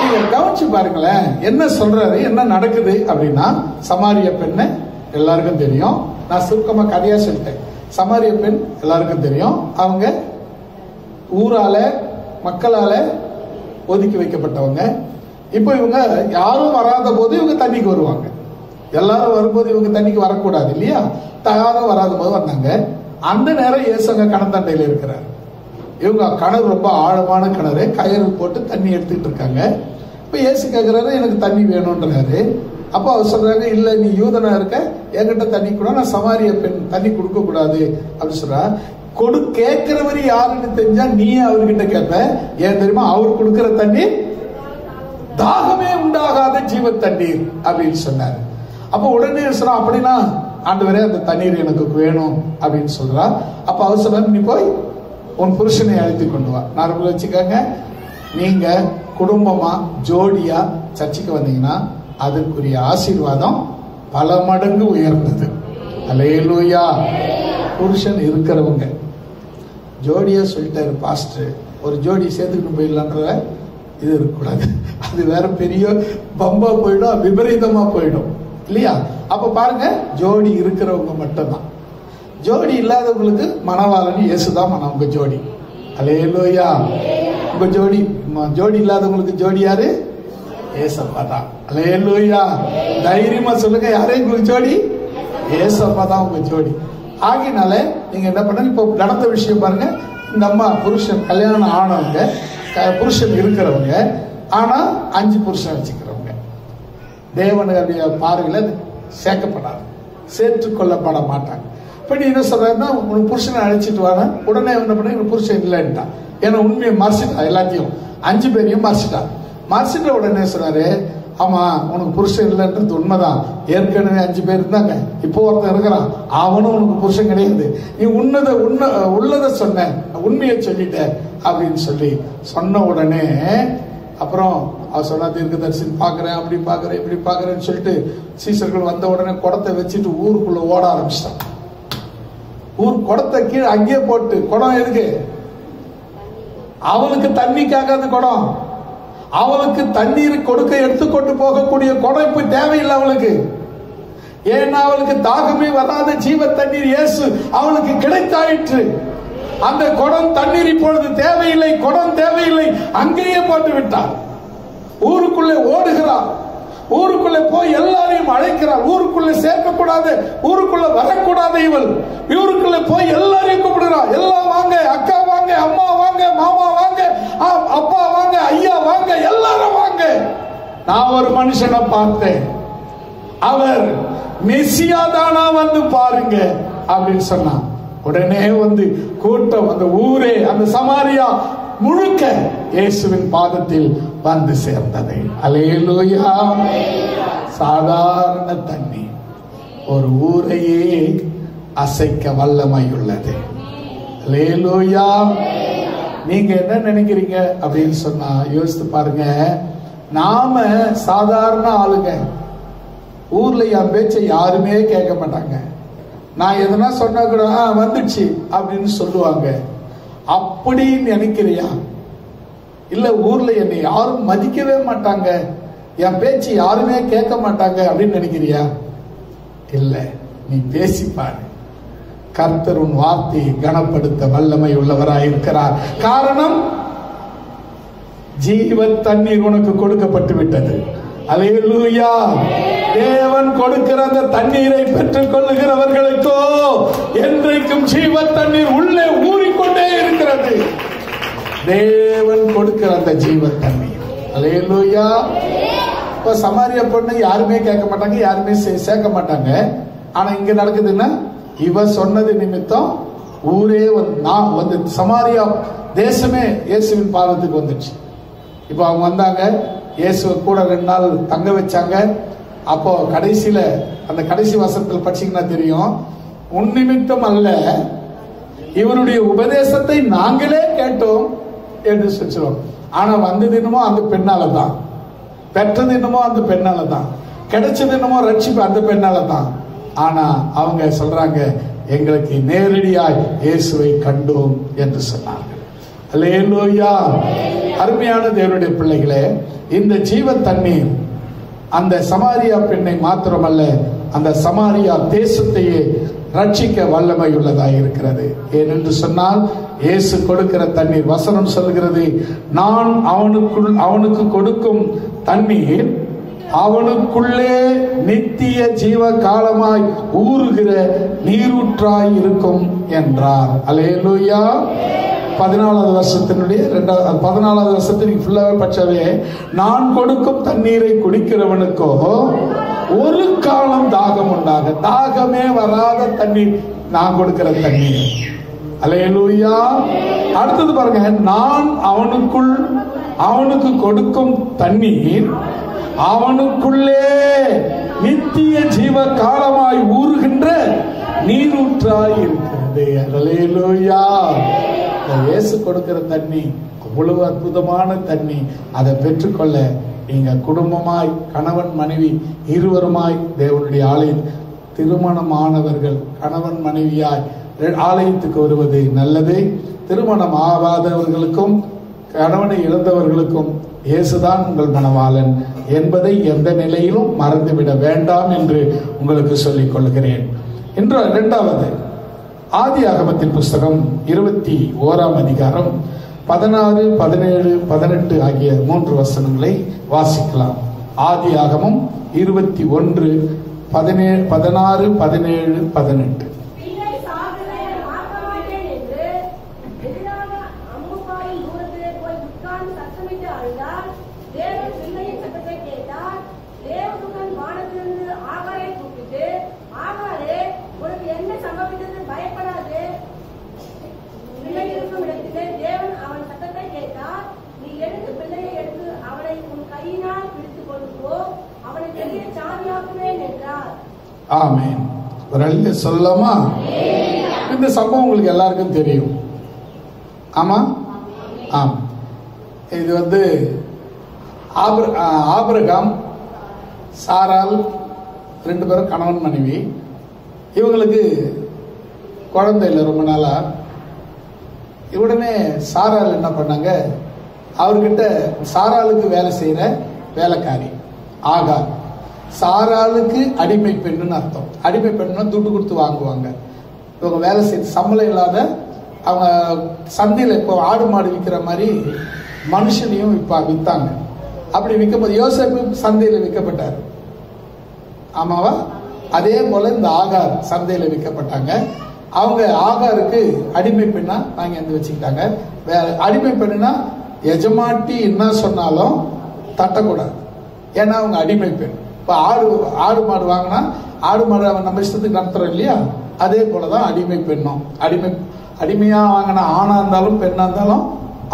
நீங்க கவனிச்சு பாருங்களேன், என்ன சொல்றாரு, என்ன நடக்குது அப்படின்னா, சமாரிய பெண்ணை எல்லாருக்கும் தெரியும். நான் சுருக்கமா கதையா சொல்லிட்டேன். சமாரிய பெண் எல்லாருக்கும் தெரியும். அவங்க ஊரால மக்களால ஒதுக்கி வைக்கப்பட்டவங்க. இப்போ இவங்க யாரும் வராத போது இவங்க தண்ணிக்கு வருவாங்க. எல்லாரும் வரும்போது இவங்க தண்ணிக்கு வரக்கூடாது இல்லையா? யாரும் வராத போது வந்தாங்க. அந்த நேரம் இயேசுங்க கணத்தண்டையில இருக்கிறார். இவங்க கிணறு ரொம்ப ஆழமான கிணறு, கயிறு போட்டு தண்ணி எடுத்துக்கிட்டு இருக்காங்க. இப்ப இயேசு கேட்கிறாரு, எனக்கு தண்ணி வேணும்ன்றாரு. அப்ப அவர் சொல்றாங்க, இல்ல நீ யூதனா இருக்க, என்கிட்ட தண்ணி கூட, நான் சமாரிய பெண் தண்ணி கொடுக்க கூடாது அப்படின்னு சொல்றா. கேட்கிறவரு யாருன்னு தெரிஞ்சா நீ அவர்கிட்ட கேட்ப. ஏன் தெரியுமா? அவர் கொடுக்கிற தண்ணி தாகமே உண்டாகாத ஜீவ தண்ணீர் அப்படின்னு சொன்னாரு. அப்ப உடனே சொல்றா, அப்படின்னா ஆண்டவரே அந்த தண்ணீர் எனக்கு வேணும் அப்படின்னு சொல்றா. அப்ப அவர் சொல்றாரு, நீ போய் உன் புருஷனை அழைத்து கொண்டு வா. நான் வச்சுக்கோங்க, நீங்க குடும்பமா ஜோடியா சர்ச்சைக்கு வந்தீங்கன்னா அதற்குரிய ஆசீர்வாதம் பல மடங்கு உயர்ந்தது. அல்லேலூயா. புருஷன் இருக்கிறவங்க ஜோடியா சொல்லிட்டாரு பாஸ்டர், ஒரு ஜோடி சேர்த்துக்கிட்டு போயிடலான்ற இது இருக்கக்கூடாது. அது வேற பெரிய பம்பா போயிடும், விபரீதமா போயிடும் இல்லையா? அப்ப பாருங்க, ஜோடி இருக்கிறவங்க மட்டும்தான். ஜோடி இல்லாதவங்களுக்கு மணவாளன் இயேசுதான் உங்க ஜோடி. அல்லேலூயா. உங்க ஜோடி ஜோடி இல்லாதவங்களுக்கு ஜோடி யாரு? ஏசப்பா தான். அல்லேலூயா. தைரியமா சொல்லுங்க, யாரே உங்களுக்கு ஜோடி? ஏசப்பா தான் உங்க ஜோடி. ஆகினால நீங்க என்ன பண்ண, இப்போ நடந்த விஷயம் பாருங்க. இந்த அம்மா புருஷன் கல்யாணம் ஆனவங்க, புருஷன் இருக்கிறவங்க, ஆனா 5 புருஷன் வச்சுக்கிறவங்க. தேவனுடைய பார்வையில சேர்க்கப்படாது, சேர்த்துக்கொள்ளப்பட மாட்டாங்க. இப்ப நீ என்ன சொல்றா, உன் புருஷனை அழைச்சிட்டு வாங்க. உடனே என்ன பண்ண, இவன் புருஷன் இல்லைன்ட்டான். ஏன்னா உண்மையை மறைச்சிட்டா, எல்லாத்தையும் 5 பேரையும் மறைச்சிட்டா. மறைச்சிட்ட உடனே சொன்னாரு, ஆமா உனக்கு புருஷன் இல்லைன்றது உண்மைதான். ஏற்கனவே 5 பேர் இருந்தாங்க, இப்போ ஒருத்தன் இருக்கிறான், அவனும் உனக்கு புருஷன் கிடையாது. நீ உள்ளத சொன்ன, உண்மையை சொல்லிட்ட அப்படின்னு சொல்லி சொன்ன உடனே அப்புறம் அவர் சொன்னா தீர்க்கதரிசனம் பார்க்கிறேன், அப்படி பார்க்கிறேன், இப்படி பார்க்கிறேன்னு சொல்லிட்டு சீசர்கள் வந்த உடனே குடத்தை வச்சுட்டு ஊருக்குள்ள ஓட ஆரம்பிச்சிட்டான். ஊர் குடத்தை கீழே அங்கேயே போட்டு, குடம் எதுக்கு? அவனுக்கு தண்ணிக்காக அந்த குடம், அவளுக்கு தண்ணீர் கொடுக்க எடுத்துக்கொண்டு போகக்கூடிய குடம் இப்ப தேவையில்லை அவளுக்கு. ஏன்னா அவளுக்கு தாகமே வராத ஜீவ தண்ணீர் இயேசு அவளுக்கு கிடைத்தாயிற்று. அந்த குடம் தண்ணீர் இப்பொழுது தேவையில்லை, குடம் தேவையில்லை, அங்கேயே போட்டு விட்டார். ஊருக்குள்ளே ஓடுகிறார், ஊருக்குள்ளே போய் எல்லாரையும் அழைக்கிறார். ஊருக்குள்ளே சேர்க்கக்கூடாது, ஊருக்குள்ள வரக்கூடாது இவள். ஊருக்குள்ளே போய் எல்லாரையும் கூப்பிடுகிறார். எல்லாம் வாங்க, அக்கா வாங்க, அம்மா வாங்க, மாமா வாங்க, அப்பா வாங்க, ஐயா வாங்க, எல்லாரும் வாங்க. நான் ஒரு மனுஷனை பார்த்தேன், அவர் மெசியா தானா, வந்து பாருங்க அப்படின்னு சொன்னான். உடனே வந்து கூட்டம், அந்த ஊரே, அந்த சமாரியா முழுக்க இயேசுவின் பாதத்தில் வந்து சேர்ந்தது. அல்லேலூயா. சாதாரண தண்ணி ஒரு ஊரையே அசைக்க வல்லமை உள்ளது. அல்லேலூயா. நீங்க என்ன நினைக்கிறீங்க அப்படின்னு சொன்னா யோசித்து பாருங்க. நாம சாதாரண ஆளுங்க, ஊர்ல என் பேச்சை யாருமே கேட்க மாட்டாங்க. நான் எதனா சொன்னா கூட வந்துடுச்சு அப்படின்னு சொல்லுவாங்க. அப்படி நினைக்கிறியா? இல்ல ஊர்ல என்னை யாரும் மதிக்கவே மாட்டாங்க, என் பேச்சு யாருமே கேட்க மாட்டாங்க அப்படின்னு நினைக்கிறியா? இல்ல, நீ பேசிப்பாரு. கர்த்தர் உன் வார்த்தையை கனப்படுத்த வல்லமை உள்ளவராய் இருக்கிறார். காரணம், ஜீவ தண்ணீர் உனக்கு கொடுக்கப்பட்டு விட்டது. அல்லேலூயா. தேவன் கொடுக்கிற அந்த தண்ணீரை பெற்றுக் கொள்ளுகிறவர்களுக்கோ என்றைக்கும் ஜீவ தண்ணீர் உள்ளே ஊறிக்கொண்டே இருக்கிறது. தேவன் கொடுக்கிற அந்த ஜீவ தண்ணீர். அல்லேலூயா. இப்ப சமாரியா பொண்ணு யாருமே கேட்க மாட்டாங்க, யாருமே சேர்க்க மாட்டாங்க. ஆனா இங்க நடக்குதுன்னா, இவ சொன்னது நிமித்தம் ஊரே வந்து சமாரியா தேசமே இயேசுவின் பாதத்துக்கு வந்துச்சு. இப்ப அவங்க வந்தாங்க, இயேசு கூட 2 நாள் தங்க வச்சாங்க. அப்போ கடைசியில அந்த கடைசி வசனத்தில் படிச்சீங்கன்னா தெரியும், உன் நிமித்தம் அல்ல, இவருடைய உபதேசத்தை நாங்களே கேட்டோம் என்று சொல்லுவோம். ஆனா வந்தது என்னமோ அந்த பெண்ணால தான், பெற்றது என்னமோ அந்த பெண்ணால தான், கிடைச்சது என்னமோ ரட்சிப்பு அந்த பெண்ணால தான். ஆனா அவங்க சொல்றாங்க, எங்களுக்கு நேரடியாய் இயேசுவை கண்டோம் என்று சொன்னார்கள். அல்லேலூயா. அருமையான தேவனுடைய பிள்ளைகளே, இந்த ஜீவ தண்ணீர் அந்த சமாரியா பெண்ணை மாத்திரமல்ல, அந்த சமாரியா தேசத்தையே ரட்சிக்க வல்லமை உள்ளதாக இருக்கிறது. ஏனென்று சொன்னால், இயேசு கொடுக்கிற தண்ணீர், வசனம் சொல்கிறது, நான் அவனுக்கு கொடுக்கும் தண்ணீர் அவனுக்குள்ளே நித்திய ஜீவ காலமாய் ஊறுகிற நீரூற்றாய் இருக்கும் என்றார். அல்லேலூயா. 14வது வருஷத்தினுடைய 14வது வருஷத்துக்கு ஃபுல்லாவே பச்சவே, நான் கொடுக்கும் தண்ணீரை குடிக்கிறவனுக்கோ ஒரு காலம் தாகம் உண்டாக, தாகமே வராத தண்ணீர் நான் கொடுக்கிற தண்ணீர். அல்லேலூயா. அடுத்தது பாருங்க, நான் அவனுக்கு கொடுக்கும் தண்ணீர் அவனுக்குள்ளே நித்திய ஜீவ காலமாய் ஊறுகின்ற நீரூற்றாய் இருக்கிறது. அல்லேலூயா. இயேசு கொடுக்கிற தண்ணி அவ்வளவு அற்புதமான தண்ணி. அதை பெற்றுக்கொள்ள நீங்க குடும்பமாய், கணவன் மனைவி இருவருமாய் தேவனுடைய ஆலயம், திருமணமானவர்கள் கணவன் மனைவியாய் ஆலயத்துக்கு வருவது நல்லது. திருமணம் ஆகாதவர்களுக்கும் கணவனை இழந்தவர்களுக்கும் இயேசுதான் உங்கள் மணவாளன் என்பதை எந்த நிலையிலும் மறந்துவிட வேண்டாம் என்று உங்களுக்கு சொல்லிக் கொள்கிறேன். இன்று 2வது ஆதியாகமத்தின் புஸ்தகம் 21ஆம் அதிகாரம் 16, 17, 18 ஆகிய 3 வசனங்களை வாசிக்கலாம். ஆதியாகமம் 21, 16, 17, 18. ஆமென். ஒரு அழிய சொல்லலாமா? இந்த சம்பவம் உங்களுக்கு எல்லாருக்கும் தெரியும். ஆமா, ஆம். இது ஆபிரகாம், சாராள் 2 பேரும் கணவன் மனைவி. இவங்களுக்கு குழந்தை இல்லை ரொம்ப நாளா. உடனே சாராள் என்ன பண்ணாங்க, அவர்கிட்ட சாராளுக்கு வேலை செய்யற வேலைக்காரி ஆகார். சாராளுக்கு அடிமை பெண்ணுன்னு அர்த்தம். அடிமை பெண்ணுன்னா துட்டு கொடுத்து வாங்குவாங்க. இவங்க வேலை செய்ய சம்பளம் இல்லாத, அவங்க சந்தையில் இப்போ ஆடு மாடு விற்கிற மாதிரி மனுஷனையும் வித்தாங்க. அப்படி விற்கும்போது யோசேப்பு சந்தையில் விற்கப்பட்டார். ஆமாவா? அதே போல இந்த ஆகார் சந்தையில் விற்கப்பட்டாங்க. அவங்க ஆகாருக்கு அடிமை பெண்ணா நாங்க வந்து வச்சுக்கிட்டாங்க. அடிமை பெண்ணுனா எஜமாட்டி என்ன சொன்னாலும் தட்டக்கூடாது. ஏன்னா அவங்க அடிமை பெண். இப்போ ஆடு மாடு வாங்கினா ஆடு மாடு நம்ம இஷ்டத்துக்கு நடத்துறோம் இல்லையா? அதே போலதான் அடிமை பெண்ணும். அடிமையா வாங்கினா ஆணா இருந்தாலும் பெண்ணா இருந்தாலும்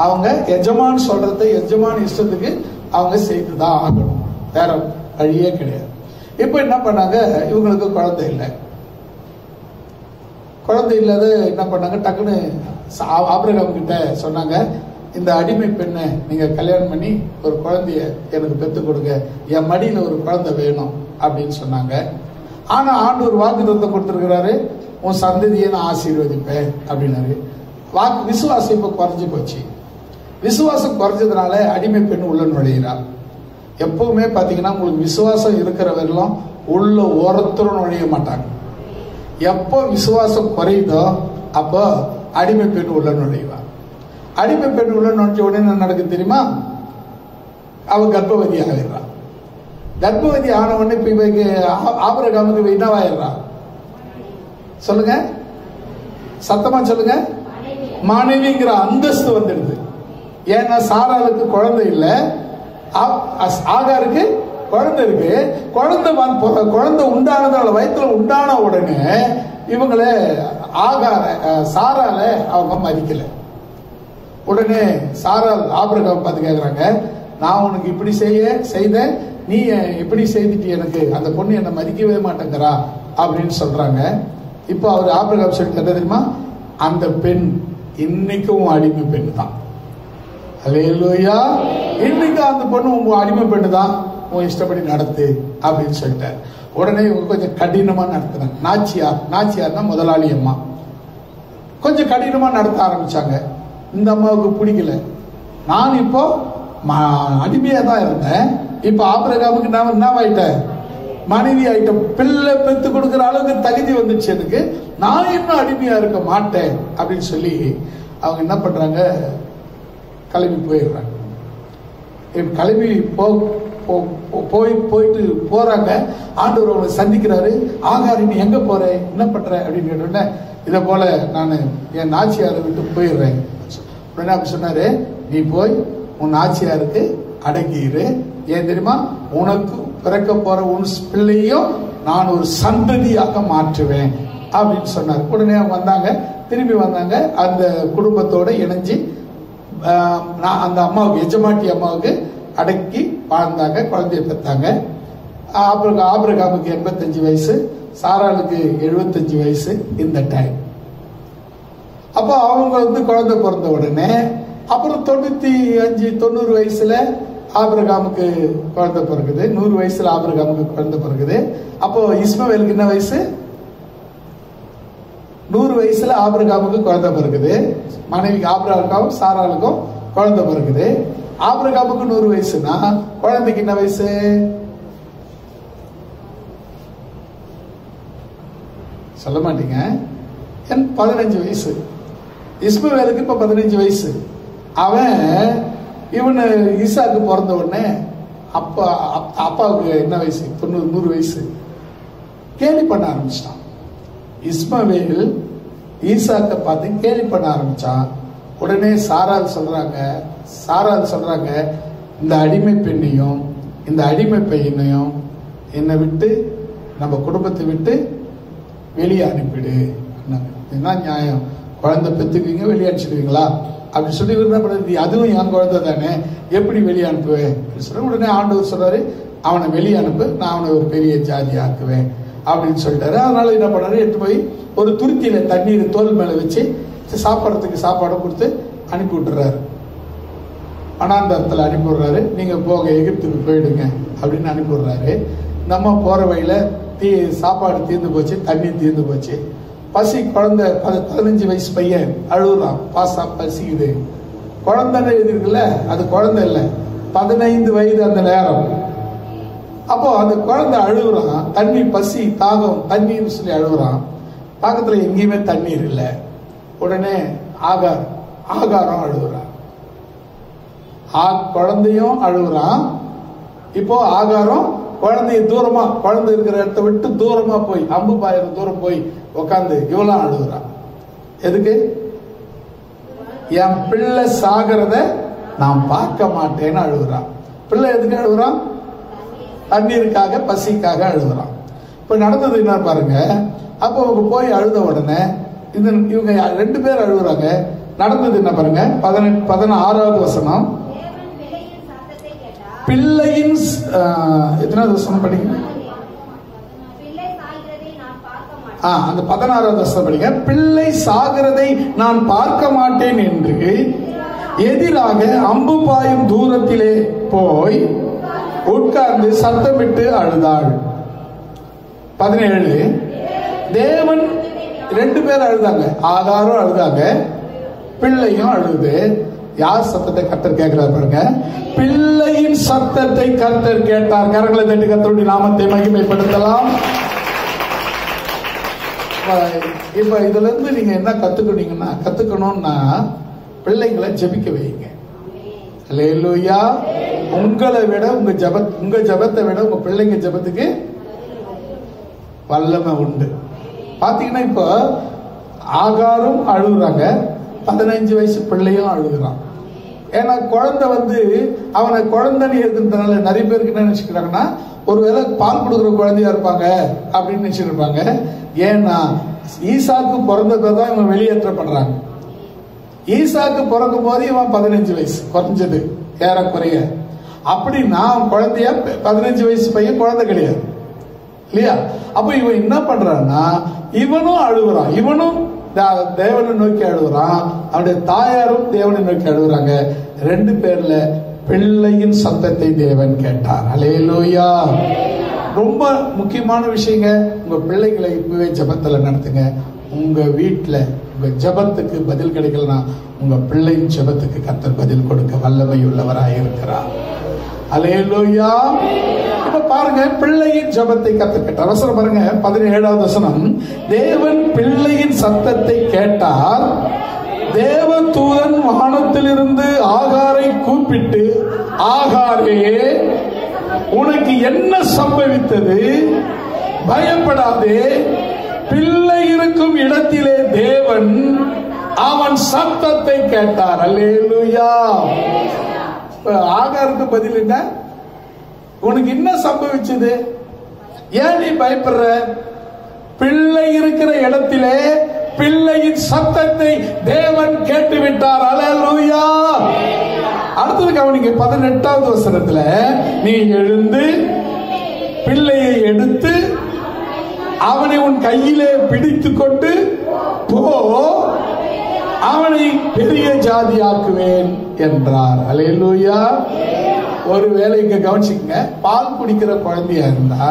அவங்க எஜமான் சொல்றதை எஜமான் இஷ்டத்துக்கு அவங்க செய்துதான் ஆகணும். வேற வழியே கிடையாது. இப்ப என்ன பண்ணாங்க, இவங்களுக்கு குழந்தை இல்லை. குழந்தை இல்லாத என்ன பண்ணாங்க, டக்குன்னு ஆபிரகாம் கிட்ட சொன்னாங்க, இந்த அடிமை பெண்ணை நீங்க கல்யாணம் பண்ணி ஒரு குழந்தைய எனக்கு பெற்று கொடுங்க, என் மடியில ஒரு குழந்தை வேணும் அப்படின்னு சொன்னாங்க. ஆனா ஆண்டவர் வாக்குத்தத்தம் கொடுத்திருக்கிறாரு, உன் சந்ததியை நான் ஆசீர்வதிப்பேன் அப்படின்னாரு. விசுவாசம் இப்ப குறைஞ்சு போச்சு. விசுவாசம் குறைஞ்சதுனால அடிமை பெண் உள்ள நுழைகிறார். எப்பவுமே பாத்தீங்கன்னா உங்களுக்கு விசுவாசம் இருக்கிற வரையிலும் உள்ள ஒருத்தரும் நுழைய மாட்டாங்க. எப்போ விசுவாசம் குறையுதோ அப்போ அடிமை பெண் உள்ள நுழைவார். அடிமை பெண் உள்ள நுழைஞ்ச உடனே என்ன நடக்குது தெரியுமா? அவ கர்ப்பவதி ஆகிடுறான். கர்ப்பவதி ஆன உடனே இப்ப ஆபிரகாமுக்கு என்னவாயிடுறான்? சொல்லுங்க, சத்தமா சொல்லுங்க. மனைவிங்கிற அந்தஸ்து வந்துடுது. ஏன்னா சாராளுக்கு குழந்தை இல்லை, ஆகாருக்கு குழந்தை இருக்கு. குழந்தை உண்டானதால வயிற்றுல உண்டான உடனே இவங்கள சாரால அவங்க மதிக்கல. உடனே சாரால் ஆபிரகாம் பார்த்து கேக்குறாங்க, நான் உனக்கு இப்படி செய்த நீ எப்படி செய்துட்டு எனக்கு அந்த பொண்ணு என்ன மதிக்கவே மாட்டேங்கிறா அப்படின்னு சொல்றாங்க. இப்போ அவர் ஆபிரகாம் சொல்லி என்ன தெரியுமா? அந்த பெண் இன்னைக்கும் அடிமை பெண் தான். அல்லேலூயா. இன்னைக்கு அந்த பொண்ணு உங்க அடிமை பெண்ணு தான், உன் இஷ்டப்படி நடத்து அப்படின்னு சொல்லிட்டார். உடனே இவங்க கொஞ்சம் கடினமா நடத்தினாங்க. நாச்சியார்னா முதலாளி அம்மா கொஞ்சம் கடினமா நடத்த ஆரம்பிச்சாங்க. இந்த அம்மாவுக்கு பிடிக்கல. நான் இப்போ அடிமையா தான் இருந்தேன், இப்ப ஆபிரகாமுக்கு நான் என்ன ஆயிட்டேன், மனைவி ஆயிட்டேன், பிள்ளை பெத்து கொடுக்கிற அளவுக்கு தகுதி வந்துச்சு எனக்கு, நான் இன்னும் அடிமையா இருக்க மாட்டேன் அப்படின்னு சொல்லி அவங்க என்ன பண்றாங்க, கிளம்பி போயிடுறாங்க. கிளம்பி போயிட்டு போறாங்க. ஆண்டவர் அவங்களை சந்திக்கிறாரு. ஆகாரி நீ எங்க போற, என்ன பண்ற அப்படின்னு கேட்டோன்னே, இதை போல நான் என் நாச்சியாரை விட்டு போயிடுறேன். உடனே அப்படி சொன்னாரு, நீ போய் உன் நாச்சியாருக்கு அடங்கிடு. ஏன் தெரியுமா? உனக்கு பிறக்க போற உன் பிள்ளையும் நான் ஒரு சந்ததியாக மாற்றுவேன் அப்படின்னு சொன்னார். உடனே அவங்க வந்தாங்க, திரும்பி வந்தாங்க. அந்த குடும்பத்தோட இணைஞ்சு அந்த அம்மாவுக்கு, எஜமாட்டி அம்மாவுக்கு அடக்கி வாழ்ந்தாங்க, குழந்தைய பெற்றாங்க. ஆபிரகாமுக்கு 85 வயசு, சாராளுக்கு 75 வயசு இந்த டைம். அப்போ அவங்க குழந்தை பிறந்த உடனே அப்புறம் 95-90 வயசுல ஆபிரகாமுக்கு குழந்தை பிறகுது. 100 வயசுல ஆபிரகாமுக்கு குழந்தை பிறகுது. அப்போ இஸ்மவேலுக்கு என்ன வயசு? 100 வயசுல ஆபிரகாமுக்கு குழந்தை பிறகுது. மனைவிக்கு ஆபிரகாமுக்கும் சாராளுக்கும் குழந்தை பிறகுது. ஆபிரகாமுக்கு 100 வயசுனா குழந்தைக்கு என்ன வயசு? சொல்ல மாட்டீங்க. 15 வயசு. இஸ்மவேலுக்கு இப்ப 15 வயசு. அவன் இவனு ஈசாக்கு பிறந்த உடனே அப்பாவுக்கு என்ன வயசு? 100 வயசு. கேலி பண்ண ஆரம்பிச்சிட்டான். இஸ்மவேல் ஈசாக்க பார்த்து கேலி பண்ண ஆரம்பிச்சான். உடனே சாரால் சொல்றாங்க, இந்த அடிமை பெண்ணையும் இந்த அடிமை பையனையும் என்னை விட்டு, நம்ம குடும்பத்தை விட்டு வெளியே அனுப்பிடு. என்ன நியாயம்? குழந்தை பெற்றுக்குவீங்க, வெளியே அனுப்பிச்சிடுவீங்களா அப்படின்னு சொல்லி விரும்பப்படுது. அதுவும் என் குழந்தை தானே, எப்படி வெளியே அனுப்புவேன் சொல்லி உடனே ஆண்டவர் சொல்றாரு, அவனை வெளியே அனுப்பு, நான் அவனை ஒரு பெரிய ஜாதி ஆக்குவேன் அப்படின்னு சொல்லிட்டாரு. அதனால என்ன பண்ணாரு, எடுத்து போய் ஒரு துருத்தியில தண்ணீர் தோல் மேல வச்சு சாப்பிட்றதுக்கு சாப்பாடு கொடுத்து அனுப்பி விட்டுறாரு. வனாந்தரத்தில் அனுப்பிடுறாரு. நீங்க போக எகிப்துக்கு போயிடுங்க அப்படின்னு அனுப்பிடுறாரு. நம்ம போற வழியில சாப்பாடு தீர்ந்து போச்சு, தண்ணி தீர்ந்து போச்சு. பசி குழந்தை 15 வயசு பையன் அழுகுறான், பசிக்குது. குழந்தைன்னு இருக்குல்ல, அது குழந்தை இல்லை, 15 வயது அந்த நேரம். அப்போ அந்த குழந்தை அழுகுறான், தண்ணி பசி தாகம் தண்ணீர்னு சொல்லி அழுகுறான். பக்கத்துல எங்கேயுமே தண்ணீர் இல்லை. உடனே ஆகாரம் அழுகுறான். குழந்தையும் அழுகுறான். இப்போ ஆகாரம் குழந்தைய தூரமா, குழந்தை இருக்கிற இடத்த விட்டு தூரமா போய், அம்பு பாயிரம் தூரம் போய் உட்காந்து இவெல்லாம் அழுகுறான். எதுக்கு? என் பிள்ளை சாகிறத நான் பார்க்க மாட்டேன்னு அழுகுறான். பிள்ளை எதுக்கு அழுகுறான்? தண்ணீருக்காக, பசிக்காக அழுகுறான். இப்ப நடந்தது என்ன பாருங்க. அப்போ அவங்க போய் அழுத உடனே இவங்க 2 பேர் அழுகுறாங்க. நடந்தது என்ன பாருங்க. 16வது வசனம். பிள்ளையின் எத்தனாவது வசனம் படிங்க? அந்த 16வது வசனம் படிங்க. பிள்ளை சாகிறதை நான் பார்க்க மாட்டேன் என்று எதிராக அம்பு பாயும் தூரத்திலே போய் உட்கார்ந்து சத்தமிட்டு அழுதாள். 17. தேவன் 2 பேர் அழுதாங்க. ஆகாரம் அழுதாங்க, பிள்ளையும் அழுது. யார் சத்தத்தை கர்த்தர் கேட்கிறார் பாருங்க. பிள்ளையின் சத்தத்தை கர்த்தர் கேட்டார். கரங்களை தட்டி கர்த்தருடைய நாமத்தை மகிமைப்படுத்தலாம். இப்ப இதுல இருந்து நீங்க என்ன கத்துக்கணும்னா பிள்ளைங்களை ஜெபிக்க வைங்க. அல்லேலூயா. உங்களை விட உங்க ஜெபத்தை விட உங்க பிள்ளைங்க ஜெபத்துக்கு வல்லமை உண்டு. பாத்தீங்கன்னா இப்போ ஆகாரும் அழுகுறாங்க, 15 வயசு பிள்ளையும் அழுகுறான். ஏன்னா குழந்தை அவனை குழந்தைன்னு இருக்கிறதுனால நிறைய பேருக்கு என்ன நினைச்சுக்கிறாங்கன்னா, ஒருவேளை பால் கொடுக்குற குழந்தையா இருப்பாங்க அப்படின்னு நினைச்சுட்டு இருப்பாங்க. ஏன்னா ஈசாக்கு பிறந்ததான் இவன் வெளியேற்றப்படுறாங்க. ஈசாக்கு பிறக்கும் போது இவன் 15 வயசு குறைஞ்சது ஏறக்குறைய. அப்படின்னா குழந்தைய 15 வயசு பையன் குழந்தை கிடையாது இல்லையா? அப்ப இவன் என்ன பண்றான்னா, இவனும் அழுகுறான், இவனும் தேவனை நோக்கி அழுகுறான், அவனுடைய தாயாரும் தேவனை நோக்கி அழுகுறாங்க. 2 பேர்ல பிள்ளையின் சத்தத்தை தேவன் கேட்டார். அல்லேலூயா. ரொம்ப முக்கியமான விஷயங்க. உங்க பிள்ளைகளை இப்பவே ஜெபத்துல நடத்துங்க. உங்க வீட்டுல உங்க ஜெபத்துக்கு பதில் கிடைக்கலனா உங்க பிள்ளையின் ஜெபத்துக்கு கர்த்தர் பதில் கொடுக்க வல்லமை உள்ளவராய் இருக்கிறார். அல்லேலூயா. இப்ப பாருங்க, பிள்ளையின் ஜெபத்தை கர்த்தர் கேட்டார். வசனம் பாருங்க, 17வது வசனம். தேவன் பிள்ளையின் சத்தத்தை கேட்டார். தேவதூதன் வானத்திலிருந்து ஆகாரை கூப்பிட்டு, ஆகாரே, உனக்கு என்ன சம்பவித்தது? பயப்படாதே, பிள்ளை இருக்கும் இடத்திலே தேவன் அவன் சத்தத்தை கேட்டார். அல்லேலூயா. ஆகாருக்கு பதில் என்ன? உனக்கு என்ன சம்பவிச்சது? ஏன் நீ பயப்படுற? பிள்ளை இருக்கிற இடத்திலே பிள்ளையின் சத்தத்தை தேவன் கேட்டு விட்டார். அல்லேலூயா. அடுத்தது கவனிங்க, 18வது வசனத்துல, நீ எழுந்து பிள்ளையை எடுத்து அவனை உன் கையிலே பிடித்து கொண்டு போ, அவனை பெரிய ஜாதியாக்குவேன் என்றார். அல்லேலூயா. ஒருவேளை இங்க கவனிச்சுங்க, பால் குடிக்கிற குழந்தையா இருந்தா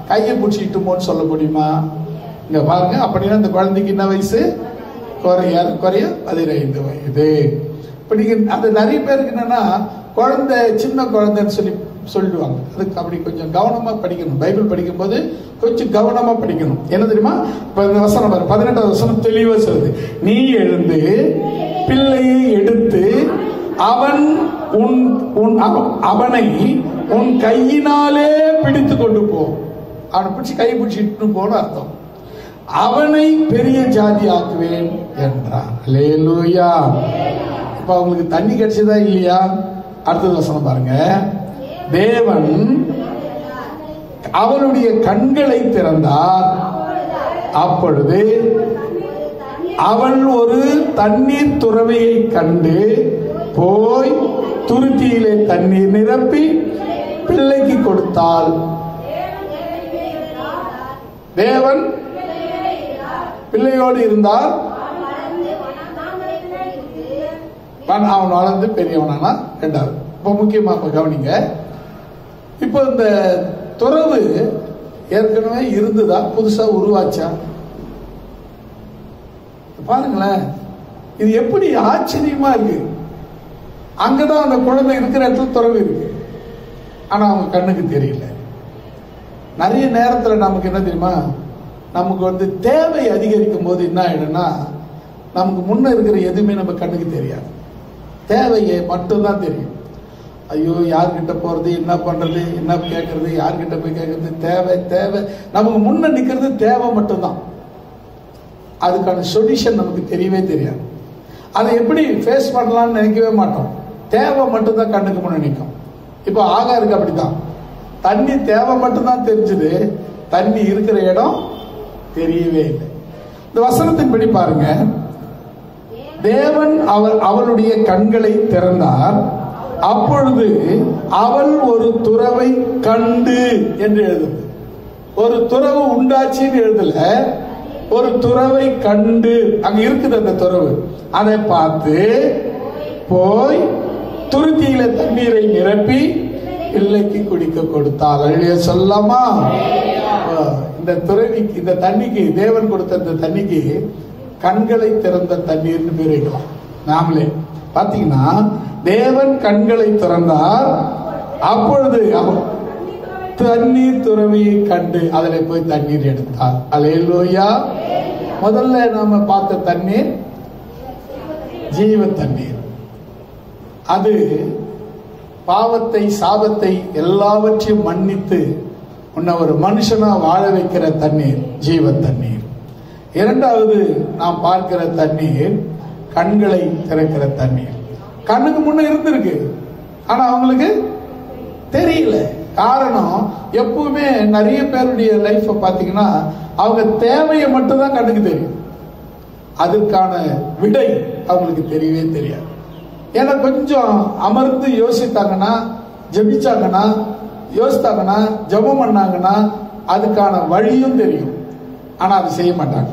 கையை பிடிச்சிட்டு போன்னு சொல்ல முடியுமா? இங்க பாருங்க, அப்படின்னா அந்த குழந்தைக்கு என்ன வயசு? குறைய 15 வயது. இப்ப நீங்க அது நிறைய பேருக்கு என்னன்னா, குழந்தை சின்ன குழந்தைன்னு சொல்லிடுவாங்க. அதுக்கு அப்படி கொஞ்சம் கவனமா படிக்கணும். பைபிள் படிக்கும் போது கொஞ்சம் கவனமா படிக்கணும். என்ன தெரியுமா? இப்ப இந்த வசனம் 18வது வசனம் தெளிவா சொல்லுது. நீ எழுந்து பிள்ளையை எடுத்து அவனை உன் கையினாலே பிடித்து கொண்டு போ. அவனை பிடிச்சி கை பிடிச்சிட்டு போன அர்த்தம். அவனை பெரிய ஜாதி ஆக்குவேன் என்றார். அல்லேலூயா. இப்ப அவங்களுக்கு தண்ணி கிடைச்சதா இல்லையா? அடுத்த வசனம் பாருங்க. தேவன் அவனுடைய கண்களை திறந்தார். அப்பொழுது அவள் ஒரு தண்ணீர் துறவையை கண்டு போய் துருத்தியிலே தண்ணீர் நிரப்பி பிள்ளைக்கு கொடுத்தாள். தேவன் பிள்ளையோடு இருந்தார். அவன் வளர்ந்து பெரியவனானா ரெண்டாவது. இப்போ முக்கியமா கவனிங்க. இப்போ இந்த துறவு ஏற்கனவே இருந்ததா புதுசா உருவாச்சா? பாருங்களேன், இது எப்படி ஆச்சரியமா இருக்கு. அங்கதான் அந்த குழந்தை இருக்கிற இடத்துல துறவு இருக்கு, ஆனா அவங்க கண்ணுக்கு தெரியல. நிறைய நேரத்துல நமக்கு என்ன தெரியுமா, நமக்கு தேவை அதிகரிக்கும் போது என்ன ஆயிடும்னா, நமக்கு முன்ன இருக்கிற எதுவுமே நம்ம கண்ணுக்கு தெரியாது, தேவையை மட்டும்தான் தெரியும். ஐயோ, யார்கிட்ட போறது, என்ன பண்றது, என்ன கேட்கறது, யார்கிட்ட போய் கேட்கறது, தேவை தேவை. நமக்கு முன்ன நிக்கிறது தேவை மட்டும்தான். அதுக்கான சொல்யூஷன் நமக்கு தெரியவே தெரியாது. அதை எப்படி ஃபேஸ் பண்ணலாம்னு நினைக்கவே மாட்டோம். தேவை மட்டும்தான் கண்ணுக்கு முன்ன நிற்கும். இப்போ ஆகாருக்கு அப்படித்தான். தண்ணி தேவை மட்டும்தான் தெரிஞ்சது, தண்ணி இருக்கிற இடம் தெரியவே இல்லை. இந்த வசனத்தின்படி பாருங்க, தேவன் அவளுடைய கண்களை திறந்தார், அப்பொழுது அவள் ஒரு துறவை கண்டு என்று எழுதுது. ஒரு துறவு உண்டாச்சின்னு எழுதல, ஒரு துறவை கண்டு. அங்க இருக்குது அந்த துறவு. அதை பார்த்து போய் துருத்தியில தண்ணீரை நிரப்பி பிள்ளைக்கு குடிக்க கொடுத்தாள். அழிய சொல்லாமா? இந்த துறவிக்கு, இந்த தண்ணிக்கு, தேவன் கொடுத்த இந்த தண்ணிக்கு கண்களை திறந்த தண்ணீர்னு பேர் வைக்கலாம். நாமளே பாத்தீங்கன்னா, தேவன் கண்களை திறந்தார், அப்பொழுது தண்ணீர் துறவியை கண்டு அதில் போய் தண்ணீர் எடுத்தார். அல்லேலூயா. முதல்ல நாம பார்த்த தண்ணீர் ஜீவ தண்ணீர். அது பாவத்தை, சாபத்தை எல்லாவற்றையும் மன்னித்து உன்னை ஒரு மனுஷனா வாழ வைக்கிற தண்ணீர் ஜீவ தண்ணீர். இரண்டாவது நாம் பார்க்கிற தண்ணீர் கண்களை திறக்கிற தண்ணீர். கண்ணுக்கு முன்ன இருந்திருக்கு, ஆனா அவங்களுக்கு தெரியல. காரணம், எப்பவுமே நிறைய பேருடைய லைஃப் பாத்தீங்கன்னா, அவங்க தேவையை மட்டும்தான் கண்ணுக்கு தெரியும், அதுக்கான விடை அவங்களுக்கு தெரியவே தெரியாது. ஏன்னா கொஞ்சம் அமர்ந்து யோசித்தாங்கன்னா, ஜெபிச்சாங்கன்னா, யோசித்தாங்கன்னா, ஜெபம் பண்ணாங்கன்னா அதுக்கான வழியும் தெரியும். ஆனா அது செய்ய மாட்டாங்க.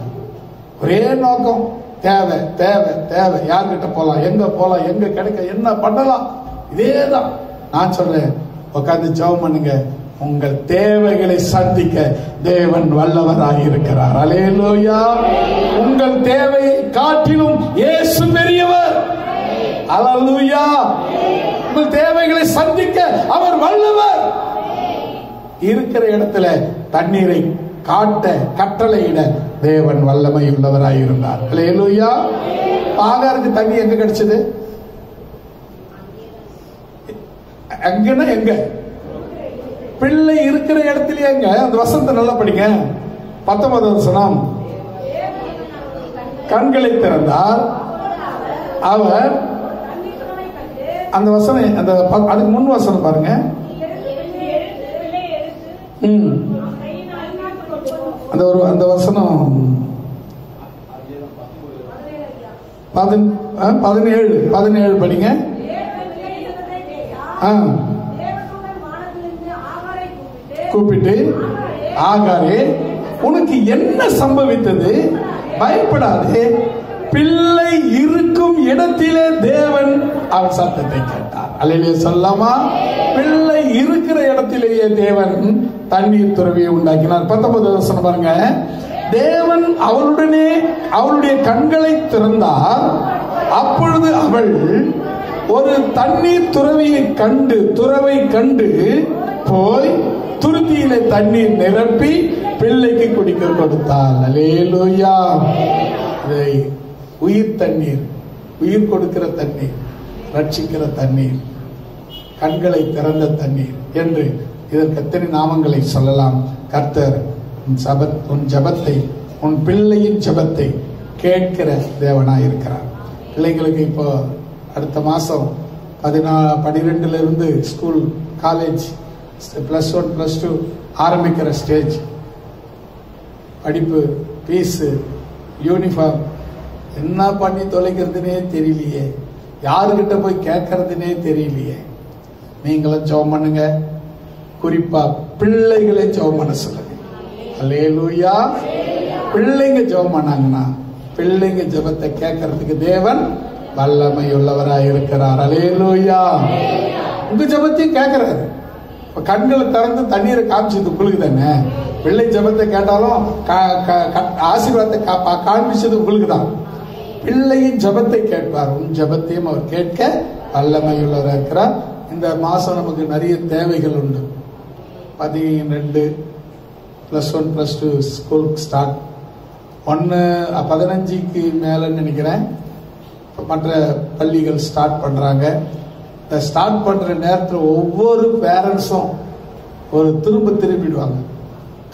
ஒரே நோக்கம், தேவை தேவை தேவை. யார்கிட்ட போலாம், எங்க போலாம், எங்க கிடைக்க, என்ன பண்ணலாம், இதேதான். நான் சொல்றேன், உட்கார்ந்து ஜெபம் பண்ணுங்க, உங்கள் தேவைகளை சந்திக்க தேவன் வல்லவராய் இருக்கிறார். அல்லேலூயா. உங்கள் தேவையை காட்டிலும் இயேசு பெரியவர். அல்லேலூயா. உங்கள் தேவைகளை சந்திக்க அவர் வல்லவர். இருக்கிற இடத்துல தண்ணீரை காட்ட, கட்டளையிட தேவன் வல்லமை உள்ளவராய் இருந்தார். அல்லேலூயா. ஆகாருக்கு தண்ணி எங்க கிடைச்சது? எங்கன்னா எங்க? பிள்ளை இருக்கிற இடத்துல. எங்க? அந்த வசனத்தை நல்லா படிங்க. 19வது வசனம். கண்களை திறந்தார் அவர். அந்த வசனம், அந்த அதுக்கு முன் வசனம் பாருங்க. அந்த வசனம் 17 படிங்க. கூப்பிட்டு, ஆகாரே, உனக்கு என்ன சம்பவித்தது? பயப்படாதே, பிள்ளை இருக்கும் இடத்திலே தேவன் அவன் சத்தத்தை கேட்டார். அல்லேலூயா சொல்லாமா? பிள்ளை இருக்கிற இடத்திலேயே தேவன் தண்ணீர் துறவியை உண்டாக்கினார். 19வது வசனம் பாருங்க. தேவன் அவளுடனே அவளுடைய கண்களை திறந்தார், அப்பொழுது அவள் ஒரு தண்ணீர் துறவை கண்டு போய் துருத்தியிலே தண்ணீர் நிரப்பி பிள்ளைக்கு குடிக்க கொடுத்தாள். அல்லேலூயா. உயிர் தண்ணீர், உயிர் கொடுக்கிற தண்ணீர், ரட்சிக்கிற தண்ணீர், கண்களை திறந்த தண்ணீர் என்று இதற்கு எத்தனை நாமங்களை சொல்லலாம். கர்த்தர் உன் ஜபத்தை, உன் பிள்ளையின் ஜபத்தை கேட்கிற தேவனாய் இருக்கிறார். பிள்ளைங்களுக்கு இப்போ அடுத்த மாசம் 12 இருந்து ஸ்கூல், காலேஜ், +1 +2 ஆரம்பிக்கிற ஸ்டேஜ். படிப்பு, ஃபீஸு, யூனிஃபார்ம், என்ன பண்ணி தொலைக்கிறதுனே தெரியலையே, யாருக்கிட்ட போய் கேட்கறதுனே தெரியலையே. நீங்களும் ஜெபம் பண்ணுங்க. குறிப்பா பிள்ளைகளை ஜெபம் பண்ண சொல்லுங்க. அல்லேலூயா. பிள்ளைங்க ஜெபம் பண்ணாங்கன்னா பிள்ளைங்க ஜெபத்தை கேட்கறதுக்கு தேவன் வல்லமையுள்ளவராய் இருக்கிறார். அல்லேலூயா. உங்க ஜெபத்தையும் கேட்கிறாரு. கண்களை திறந்து தண்ணீரை காமிச்சது உங்களுக்கு தானே. பிள்ளை ஜெபத்தை கேட்டாலும் ஆசீர்வாதத்தை காண்பிச்சது உங்களுக்கு தான். பிள்ளையின் ஜெபத்தை கேட்பார். உன் ஜெபத்தையும் அவர் கேட்க வல்லமையுள்ளவராக இருக்கிறார். இந்த மாசம் நமக்கு நிறைய தேவைகள் உண்டு. பார்த்தீங்கன்னா 2 +1 +2 ஸ்கூலுக்கு ஸ்டார்ட் 15க்கு மேலன்னு நினைக்கிறேன் மற்ற பள்ளிகள் ஸ்டார்ட் பண்றாங்க. இந்த ஸ்டார்ட் பண்ற நேரத்தில் ஒவ்வொரு பேரண்ட்ஸும் ஒரு திரும்பிடுவாங்க.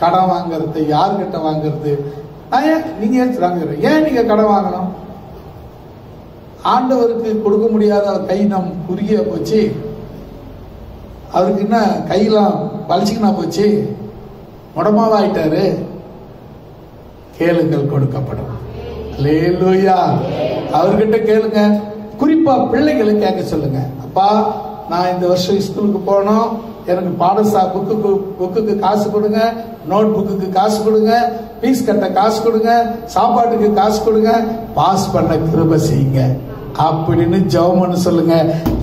கடன் வாங்கறது, யார்கிட்ட வாங்கறது, நீங்க ஏன் நீங்க கடன் வாங்கணும்? ஆண்டவருக்கு கொடுக்க முடியாத கை நம் குறுகிய போச்சு, அவருக்கு என்ன கையெல்லாம் வலிச்சுக்கினா போச்சு, முடமாவாயிட்டாரு. கேளுங்கள் கொடுக்கப்படும். அல்லேலூயா. அவர்கிட்ட கேளுங்க. குறிப்பா பிள்ளைகளை கேட்க சொல்லுங்க. அப்பா, நான் இந்த வருஷம் ஸ்கூலுக்கு போனோம், எனக்கு புக்குக்கு காசு கொடுங்க, நோட் புக்குக்கு காசு கொடுங்க, ஃபீஸ் கட்ட காசு கொடுங்க, சாப்பாட்டுக்கு காசு கொடுங்க, பாஸ் பண்ண கிருபை செய்யுங்க அப்படின்னு ஜெபம்னு சொல்லுங்க.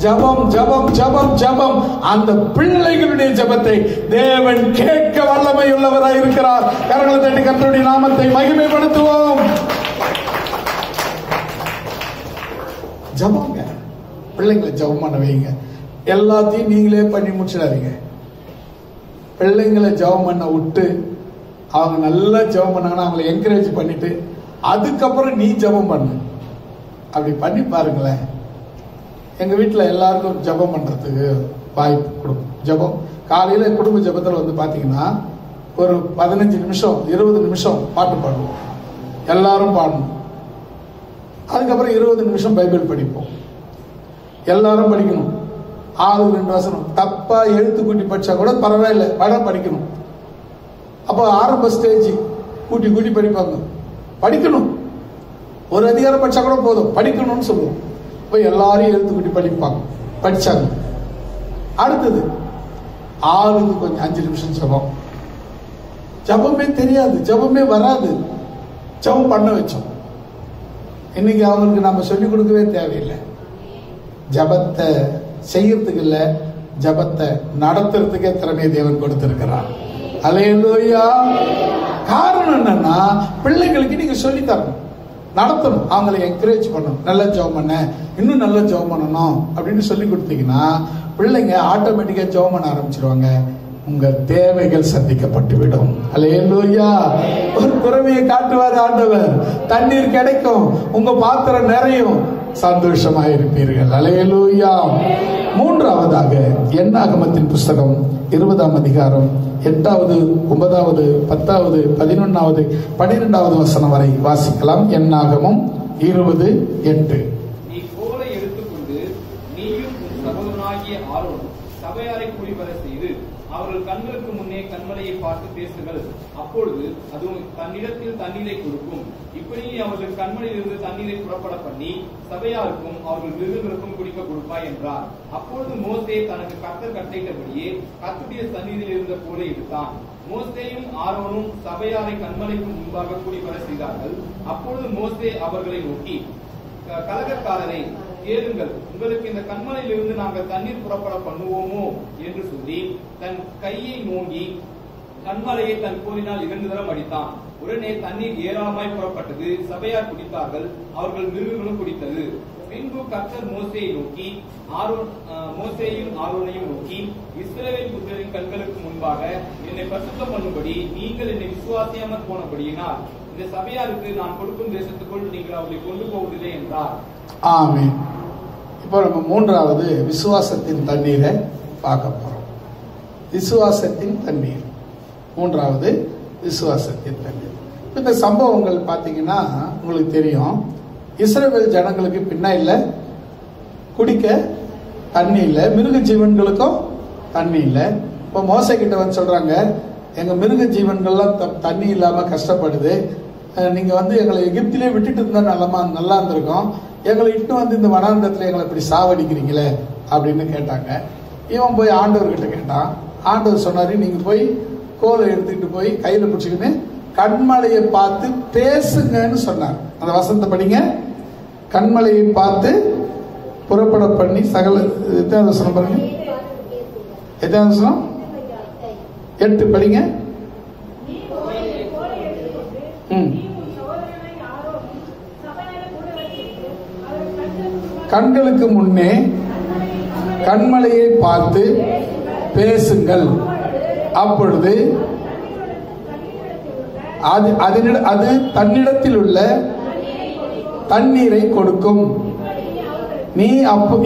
ஜெபம் ஜெபம் ஜெபம் ஜெபம். அந்த பிள்ளைகளுடைய ஜெபத்தை தேவன் கேட்க வல்லமை உள்ளவராய் இருக்கிறார். கரங்களை தட்டி கர்த்தருடைய நாமத்தை மகிமைப்படுத்துவோம். ஜெபங்க. பிள்ளைங்களை ஜெபம் பண்ண வைங்க. எல்லாத்தையும் நீங்களே பண்ணி முடிச்சிடாதீங்க. பிள்ளைங்களை ஜெபம் பண்ண விட்டு அவங்க நல்லா ஜெபம் பண்ணாங்கன்னா அவங்களை என்கரேஜ் பண்ணிட்டு அதுக்கப்புறம் நீ ஜெபம் பண்ணு. அப்படி பண்ணி பாருங்களேன். எங்க வீட்டில் எல்லாருக்கும் ஜெபம் பண்றதுக்கு வாய்ப்பு கொடுக்கும். ஜெபம் காலையில குடும்ப ஜெபத்தில் வந்து பாத்தீங்கன்னா ஒரு 15 நிமிஷம் 20 நிமிஷம் பாட்டு பாடுவோம். எல்லாரும் பாடணும். அதுக்கப்புறம் 20 நிமிஷம் பைபிள் படிப்போம். எல்லாரும் படிக்கணும். 6-2 வசனம் தப்பா எழுத்து கூட்டி படிச்சா கூட பரவாயில்ல, படம் படிக்கணும். அப்போ ஆரம்ப ஸ்டேஜ் கூட்டி கூட்டி படிப்பாங்க. படிக்கணும். ஒரு அதிகாரம் படிச்சா கூட போதும், படிக்கணும்னு சொல்லுவோம். இப்போ எல்லாரும் எழுத்து கூட்டி படிச்சாங்க. அடுத்தது ஆளுக்கு கொஞ்சம் 5 நிமிஷம் ஜெபம். ஜெபமே தெரியாது, ஜெபமே வராது, ஜெபம் பண்ண வச்சோம். இன்னைக்கு அவங்களுக்கு நம்ம சொல்லிக் கொடுக்கவே தேவையில்லை. ஜெபத்தை செய்யறதுக்கு இல்ல, ஜெபத்தை நடத்துறதுக்கே திறமையை தேவன் கொடுத்திருக்கிறார். அல்லேலூயா. காரணம் என்னன்னா பிள்ளைங்களுக்கு நீங்க சொல்லி தரணும், நடத்தணும், அவங்களை என்கரேஜ் பண்ணணும். நல்ல ஜெபம் பண்ண, இன்னும் நல்ல ஜெபம் பண்ணணும் அப்படின்னு சொல்லி கொடுத்தீங்கன்னா பிள்ளைங்க ஆட்டோமேட்டிக்கா ஜெபம் பண்ண ஆரம்பிச்சிருவாங்க. உங்க தேவைகள் சந்திக்கப்பட்டு விடும். அல்லேலூயா. ஒரு குறைவையை காட்டுவார் ஆண்டவர், தண்ணீர் கிடைக்கும், உங்க பாத்திரம் நிறையும், சந்தோஷமாயிருப்பீர்கள். அல்லேலூயா. மூன்றாவதாக என்னாகமத்தின் புஸ்தகம் 20ஆம் அதிகாரம் 8வது 9வது 10வது 11வது 12வது வசனம் வரை வாசிக்கலாம். என்னாகமம் 20:8. நீ கோலை எடுத்துக்கொண்டு நீயும் உன் சகோதரனாகிய ஆரோன் சபையாரை கூடிவர செய்து அவர்கள் கண்களுக்கு முன்னே கண்மலையை பார்த்து பேசுங்கள். அப்பொழுது அது தன்னிடத்தில் தண்ணீரை கொடுக்கும். இப்படி அவர்கள் கண்மலையிலிருந்து தண்ணீரை புறப்பட பண்ணி சபையாருக்கும் அவர்கள் மிருகங்களுக்கும் குடிக்க கொடுப்பாய் என்றார். அப்பொழுது மோசே தனக்கு கர்த்தர் கட்டளையிட்டபடியே கர்த்தருடைய சந்நிதியில் இருந்த கோலை எடுத்தான். மோசேயும் ஆரோனும் சபையாரை கண்மலைக்கு முன்பாக கூடிவர செய்தார்கள். அப்பொழுது மோசே அவர்களை நோக்கி, கலகக்காரரை கேளுங்கள், உங்களுக்கு இந்த கண்மலையிலிருந்து நாங்கள் தண்ணீர் புறப்பட பண்ணுவோமோ என்று சொல்லி தன் கையை நோங்கி கண்மலையை தன் கோலினால் 2 தரம் அடித்தான். உடனே தண்ணீர் ஏராளமாய் புறப்பட்டது. சபையார் குடித்தார்கள், அவர்கள் மிருகங்களும் குடித்தது. பின்பு கர்த்தர் மோசேயை நோக்கி மோசேயும் ஆரோனையும் நோக்கி, இஸ்ரவேல் புத்திரரின் கண்களுக்கு முன்பாக என்னை பரிசுத்தம் பண்ணும்படி நீங்கள் என்னை விசுவாசியாமல் போனபடியினால் இந்த சபையாருக்கு நான் கொடுக்கும் தேசத்துக்குள் நீங்கள் அவர்களை கொண்டு போவதில்லை என்றார். ஆமென். இப்போ நம்ம மூன்றாவது விசுவாசத்தின் தண்ணீரை பார்க்க போறோம். விசுவாசத்தின் தண்ணீர். மூன்றாவது விசுவாசத்தின் தண்ணீர். இந்த சம்பவங்கள் பார்த்தீங்கன்னா உங்களுக்கு தெரியும். இஸ்ரவேல் ஜனங்களுக்கு பின்னால குடிக்க தண்ணி இல்லை, மிருக ஜீவன்களுக்கும் தண்ணி இல்லை. இப்போ மோசே கிட்ட வந்து சொல்றாங்க, எங்க மிருக ஜீவன்கள்லாம் தண்ணி இல்லாம கஷ்டப்படுது, நீங்க வந்து எங்களை எகிப்திலே விட்டுட்டு இருந்தா நல்லா இருந்திருக்கும், எங்களை இட்டு வந்து இந்த வனாந்தரத்துல எங்களை இப்படி சாவடிக்கிறீங்களே அப்படின்னு கேட்டாங்க. இவன் போய் ஆண்டவர்கிட்ட கேட்டான். ஆண்டவர் சொன்னாரு, நீங்க போய் கோலை எடுத்துக்கிட்டு போய் கையில பிடிச்சிக்கின்னு கண்மலையை பார்த்து பேசுங்கன்னு சொன்னார். அந்த வசனத்தை படிங்க. கண்மலையை பார்த்து புறப்பட பண்ணி சகல. எத்தனை வசனம் பாருங்க, எத்தனை வசனம்? 8 படிங்க. கண்களுக்கு முன்னே கண்மலையை பார்த்து பேசுங்கள், அப்பொழுது அது தன்னிடத்தில் உள்ள தண்ணீரை கொடுக்கும். நீ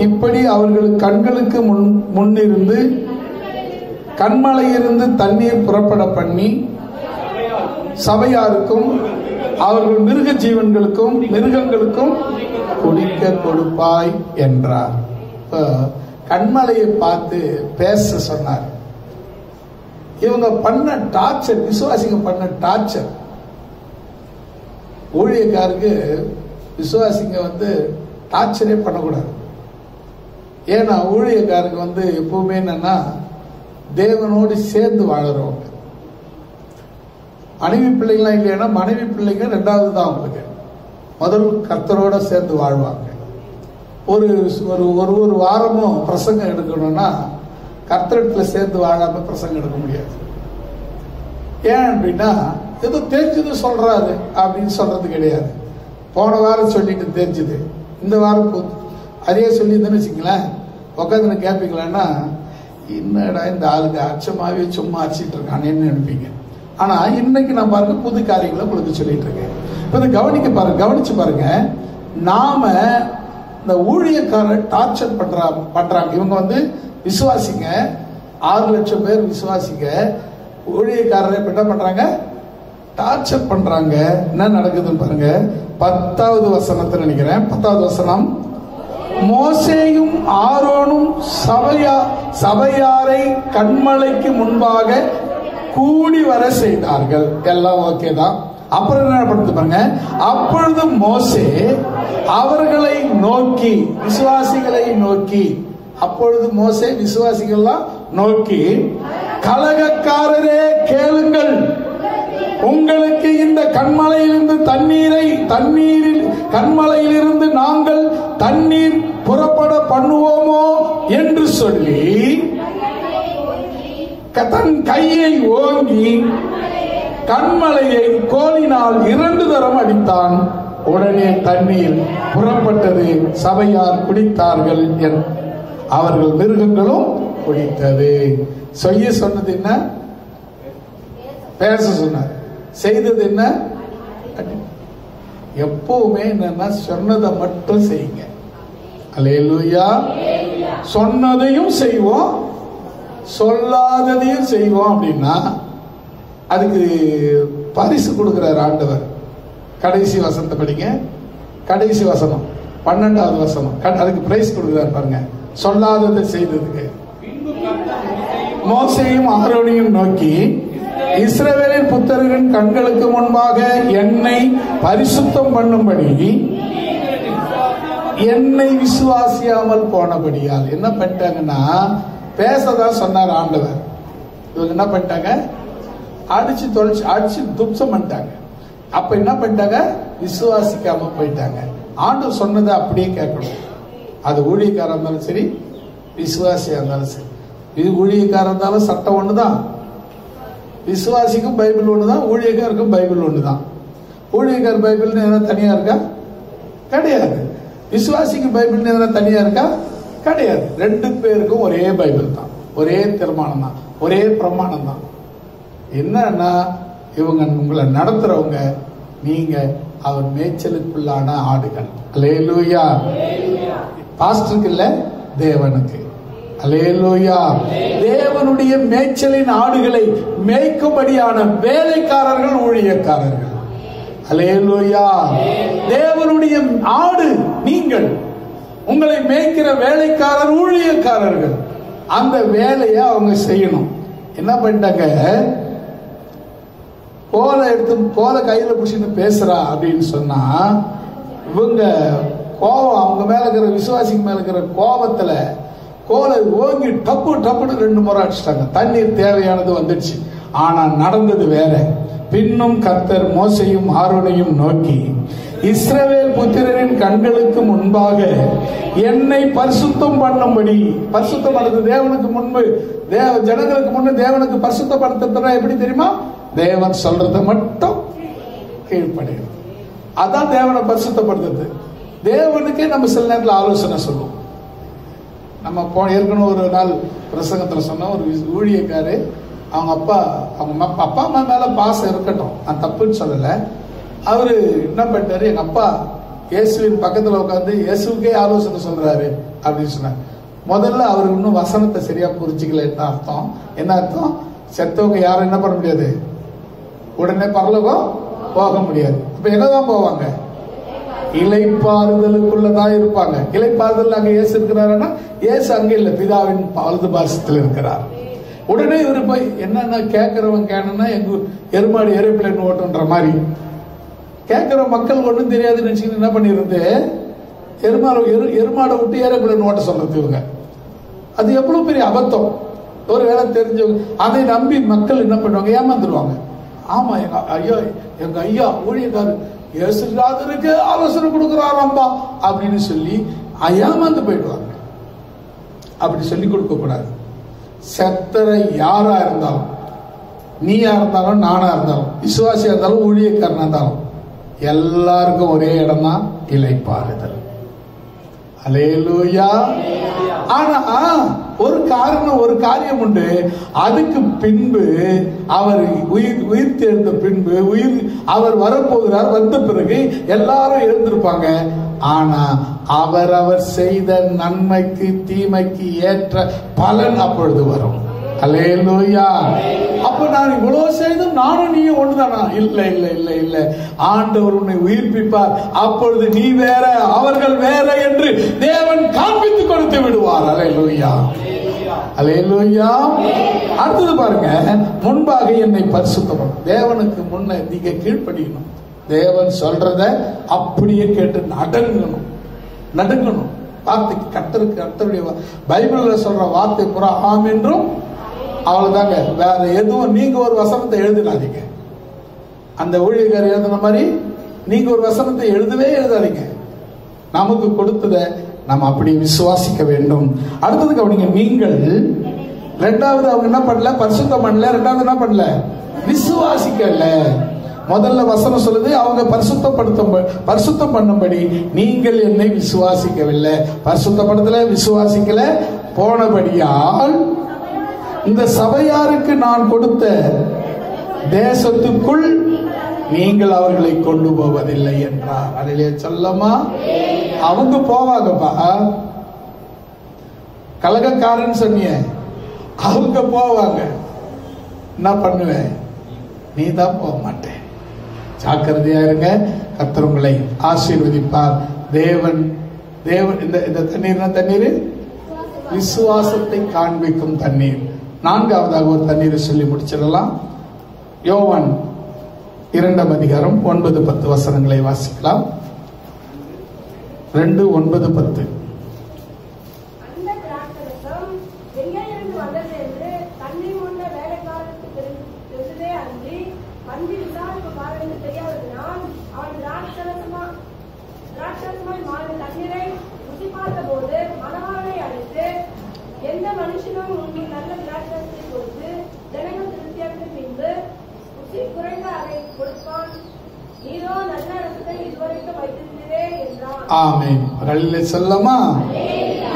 இப்படி அவர்கள் கண்களுக்கு முன்னிருந்து கண்மலையிலிருந்து தண்ணீர் புறப்பட பண்ணி சபையாருக்கும் அவர்கள் மிருக ஜீவன்களுக்கும் மிருகங்களுக்கும் குடிக்க கொடுப்பாய் என்றார். கண்மலையை பார்த்து பேச சொன்னார். இவங்க பண்ண டார்ச்சர், விசுவாசிங்க பண்ண டார்ச்சர். ஊழியக்காருக்கு விசுவாசிங்க டார்ச்சரே பண்ணக்கூடாது. ஏன்னா ஊழியக்காருக்கு எப்பவுமே என்னன்னா தேவனோடு சேர்ந்து வாழறவங்க. மனைவி பிள்ளைகள்லாம் இல்லைன்னா மனைவி பிள்ளைங்க 2வது தான் அவங்களுக்கு. முதல் கர்த்தரோட சேர்ந்து வாழ்வாங்க. ஒரு ஒரு வாரமும் பிரசங்கம் எடுக்கணும்னா கர்த்தரிடத்துல சேர்ந்து வாழாம பிரசங்கம் எடுக்க முடியாது. ஏன் அப்படின்னா ஏதோ தெரிஞ்சது சொல்றாரு அப்படின்னு சொல்றது கிடையாது. போன வாரம் சொல்லிட்டு தெரிஞ்சுது, இந்த வாரம் அதே சொல்லியிருந்தேன்னு வச்சுங்களேன், உட்காந்து கேட்பீங்களான்னா என்னடா இந்த ஆளுக்கு அச்சமாவே சும்மா அடிச்சிட்டு இருக்கானேன்னு நினைப்பீங்க. ஆனா இன்னைக்கு நான் பாருங்க புது காரியங்களை உங்களுக்கு சொல்லிட்டு இருக்கேன். இப்ப கவனிச்சு பாருங்க. நாம இந்த ஊழியக்காரர் டார்ச்சர் பண்றாங்க. இவங்க விசுவாசிங்க, 6 லட்சம் பேர் விசுவாசிங்க. ஊழியக்காரரை என்ன பண்றாங்க? டார்ச்சர் பண்றாங்க. என்ன நடக்குதுன்னு பாருங்க. 10வது வசனத்தை நினைக்கிறேன். 10வது வசனம். மோசேயும் ஆரோனும் சபையாரை கண்மலைக்கு முன்பாக கூடி வர செய்தார்கள். எல்லாம் ஓகே தான். அப்புறம் என்ன பண்ணுது பாருங்க. அப்பொழுது மோசே அவர்களை நோக்கி, விசுவாசிகளை நோக்கி, அப்பொழுது மோசே விசுவாசிகள்லாம் நோக்கி, கலகக்காரரே கேளுங்கள், உங்களுக்கு இந்த கண்மலையிலிருந்து கண்மலையிலிருந்து நாங்கள் தண்ணீர் புறப்பட பண்ணுவோமோ என்று சொல்லி தன் கையை ஓங்கி கண்மலையை கோலினால் 2 தரம் அடித்தான். உடனே தண்ணீர் புறப்பட்டது. சபையார் குடித்தார்கள், அவர்கள் மிருகங்களும் குடித்தது. செய்ய சொன்னது என்ன? பேச சொன்னார். செய்தது என்ன? எப்பவுமே என்னன்னா சொன்னதை மட்டும் செய்யுங்க. அல்லேலூயா. சொன்னதையும் செய்வோம், சொல்லாததையும் செய்வோம் அப்படின்னா அதுக்கு பரிசு கொடுக்கிறார் ஆண்டவர். கடைசி வசனத்தை படிங்க. கடைசி வசனம் 12வது வசனம். அதுக்கு பிரைஸ் கொடுக்கிறார் பாருங்க. சொல்லாததை செய்ததுக்கு. மோசேயும் ஆரோனையும் நோக்கி, இஸ்ரவேலின் புத்திரரின் கண்களுக்கு முன்பாக என்னை பரிசுத்தம் பண்ணும்படி என்னை விசுவாசியாமல் போனபடியால். என்ன பண்ணிட்டாங்கன்னா பேசதான் சொன்னார் ஆண்டவர். இவங்க என்ன பண்ணிட்டாங்க? அடிச்சு துப்சம் பண்ணிட்டாங்க. அப்ப என்ன பண்ணிட்டாங்க? விசுவாசிக்காம போயிட்டாங்க. ஆண்டவர் சொன்னதை அப்படியே கேட்கணும். அது ஊழியக்காரா இருந்தாலும் சரி, விசுவாசியா இருந்தாலும் சரி. இது ஊழியக்காரா இருந்தாலும் சட்டம் ஒண்ணுதான், விசுவாசிக்கும் பைபிள் ஒண்ணுதான், ஊழியக்காருக்கும் பைபிள் ஒண்ணுதான். ஊழியக்கார பைபிள் எதனா தனியா இருக்கா? கிடையாது. விசுவாசிக்கு பைபிள் எதனா தனியா இருக்கா? கிடையாது. 2 பேருக்கும் ஒரே பைபிள் தான், ஒரே தீர்மானம் தான், ஒரே பிரமாணம் தான். என்னன்னா இவங்க உங்களை நடத்துறவங்க, நீங்க அவர் மேய்ச்சலுக்குள்ளான ஆடுகள். அல்லேலூயா. பாஸ்டருக்கு இல்ல, தேவனுக்கு. அல்லேலூயா. தேவனுடைய மேய்ச்சலின் ஆடுகளை மேய்க்கும்படியான வேலைக்காரர்கள் ஊழியக்காரர்கள். அல்லேலூயா. தேவனுடைய ஆடு நீங்கள். உங்களை மேய்க்கிற வேலைக்காரர் ஊழியக்காரர்கள். அந்த வேலையை அவங்க செய்யணும். என்ன பண்ணிட்டாங்க? கோலை கையில பிடிச்சிட்டு பேசுறா அப்படின்னு சொன்னா இவங்க கோபம், அவங்க மேல இருக்கிற விசுவாசிக்கு மேல இருக்கிற கோபத்துல கோலை ஓங்கி டப்புன்னு 2 முறை அடிச்சிட்டாங்க. தண்ணீர் தேவையானது வந்துடுச்சு. ஆனா நடந்தது வேற. பின்னும் கர்த்தர் மோசேயும் ஆரோனையும் நோக்கி, இஸ்ரவேல் புத்திரரின் கண்களுக்கு முன்பாக என்னை பரிசுத்தம் பண்ணும்படி, பரிசுத்தம் பண்ணது தேவனுக்கு முன்பு, ஜனங்களுக்கு முன்பு தேவனுக்கு பரிசுத்தப்படுத்துறதுனா எப்படி தெரியுமா? தேவன் சொல்றதை மட்டும் கீழ்ப்படியும். அதான் தேவனை பரிசுத்தப்படுத்துறது. தேவனுக்கே நம்ம சில நேரத்தில் ஆலோசனை சொல்லுவோம். நம்ம ஏற்கனவே ஒரு நாள் பிரசங்கத்துல சொன்ன ஒரு ஊழியக்காரு, அவங்க அப்பா அம்மா மேல பாசம் இருக்கட்டும், நான் தப்புன்னு சொல்லல. அவரு என்ன பண்ணிட்டாரு, எங்க அப்பா இயேசுவின் பக்கத்துல உட்காந்து இயேசுக்கே ஆலோசனை சொல்றாரு அப்படின்னு சொன்னார். முதல்ல அவர் இன்னும் வசனத்தை சரியா புரிஞ்சுக்கல. என்ன அர்த்தம்? செத்தவங்க யாரும் என்ன பண்ண முடியாது, உடனே பரலோகம் போக முடியாது. இப்ப எங்கதான் போவாங்க? இளைப்பாறுதலுக்குள்ளதான் இருப்பாங்க. இளைப்பாறுதல் அங்க இயேசு இருக்கிறாருன்னா, இயேசு அங்க இல்ல, பிதாவின் வலது பாசத்தில் இருக்கிறார். உடனே இவரு போய் என்னன்னா கேட்கிறவன் கேனா எங்க எருமாடு ஏரோப்ளேன் ஓட்டுன்ற மாதிரி கேட்கிற மக்கள் ஒன்றும் தெரியாதுன்னு நினைச்சுக்கிட்டு என்ன பண்ணிருந்து எருமாடை விட்டு ஏரோப்ளேன் ஓட்ட சொல்றது இவங்க. அது எவ்வளவு பெரிய அபத்தம். ஒரு வேலை தெரிஞ்சவங்க அதை நம்பி மக்கள் என்ன பண்ணுவாங்க, ஏமாந்துருவாங்க. ஆமா, எங்க ஐயா ஊழியக்காரர் இயேசுநாதருக்கு ஆலோசனை கொடுக்கிறாராம்பா அப்படின்னு சொல்லி ஏமாந்து போயிடுவாங்க. அப்படி சொல்லி கொடுக்க கூடாது. செத்தர யாரா இருந்தாலும், நீயா இருந்தாலும், நானா இருந்தாலும், விசுவாசியா இருந்தாலும், ஊழியக்காரனா இருந்தாலும், எல்லாருக்கும் ஒரே இடம் தான் இளைப்பாறுதல். அல்லேலூயா. ஆனா ஒரு காரியம் உண்டு. அதுக்கு பின்பு அவர் உயிர் தேர்ந்த பின்பு அவர் வரப்போகிறார். வந்த பிறகு எல்லாரும் எழுந்திருப்பாங்க. ஆனா அவர் செய்த நன்மைக்கு தீமைக்கு ஏற்ற பலன் அப்பொழுது வரும். அல்லேலூயா. அப்ப நான் இவ்வளவு செய்தும் நானும் நீயும் ஒண்ணுதானா? இல்ல இல்ல இல்ல இல்ல. ஆண்டவர் உன்னை உயிர்ப்பிப்பார். அப்பொழுது நீ வேற, அவர்கள் வேற என்று தேவன் காண்பித்து கொடுத்து விடுவார். அல்லேலூயா, அல்லேலூயா. அடுத்தது பாருங்க, முன்பாக என்னை பரிசுத்தம். தேவனுக்கு முன்ன நீங்க கீழ்ப்படியணும். தேவன் சொல்றத அப்படியே கேட்டு நடுங்கணும். வார்த்தைக்கு கர்த்தருடைய பைபிள்ல சொல்ற வார்த்தை புறா ஆம் என்றும் அவ்வளவுதாங்க. வேற எதுவும் நீங்க ஒரு வசனத்தை எழுதினாதீங்க. அந்த ஊழியக்காரர் எழுதின மாதிரி நீங்க ஒரு வசனத்தை எழுதாதீங்க. நமக்கு கொடுத்தத நம்ம அப்படி விசுவாசிக்க வேண்டும். அடுத்தது கவனிங்க, நீங்கள் ரெண்டாவது அவங்க என்ன பண்ணல, பரிசுத்தம் பண்ணல. ரெண்டாவது என்ன பண்ணல, விசுவாசிக்கல. முதல்ல வசனம் சொல்லுது, அவங்க பரிசுத்தம் பண்ணும்படி நீங்கள் என்னை விசுவாசிக்கவில்லை. பரிசுத்தப்படுத்தல, விசுவாசிக்கல. போனபடியால் இந்த சபையாருக்கு நான் கொடுத்த தேசத்துக்குள் நீங்கள் அவர்களை கொண்டு போவதில்லை என்றார். அதிலே சொல்லமா, அவங்க போவாங்கப்பா. கலகக்காரன் சொன்னிய, அவங்க போவாங்க. என்ன பண்ணுவேன்? நீ தான் போக மாட்டேன். ஜாக்கிரதையா இருங்க. கர்த்தர் உங்களை ஆசீர்வதிப்பார். தேவன் இந்த தண்ணீர் விசுவாசத்தை காண்பிக்கும் தண்ணீர். நான்காவதாக ஒரு தண்ணீரை சொல்லி முடிச்சிடலாம். யோவான் 2 அதிகாரம் 9-10 வசனங்களை வாசிக்கலாம். 2:9-10. ஆமென். சொல்லமா.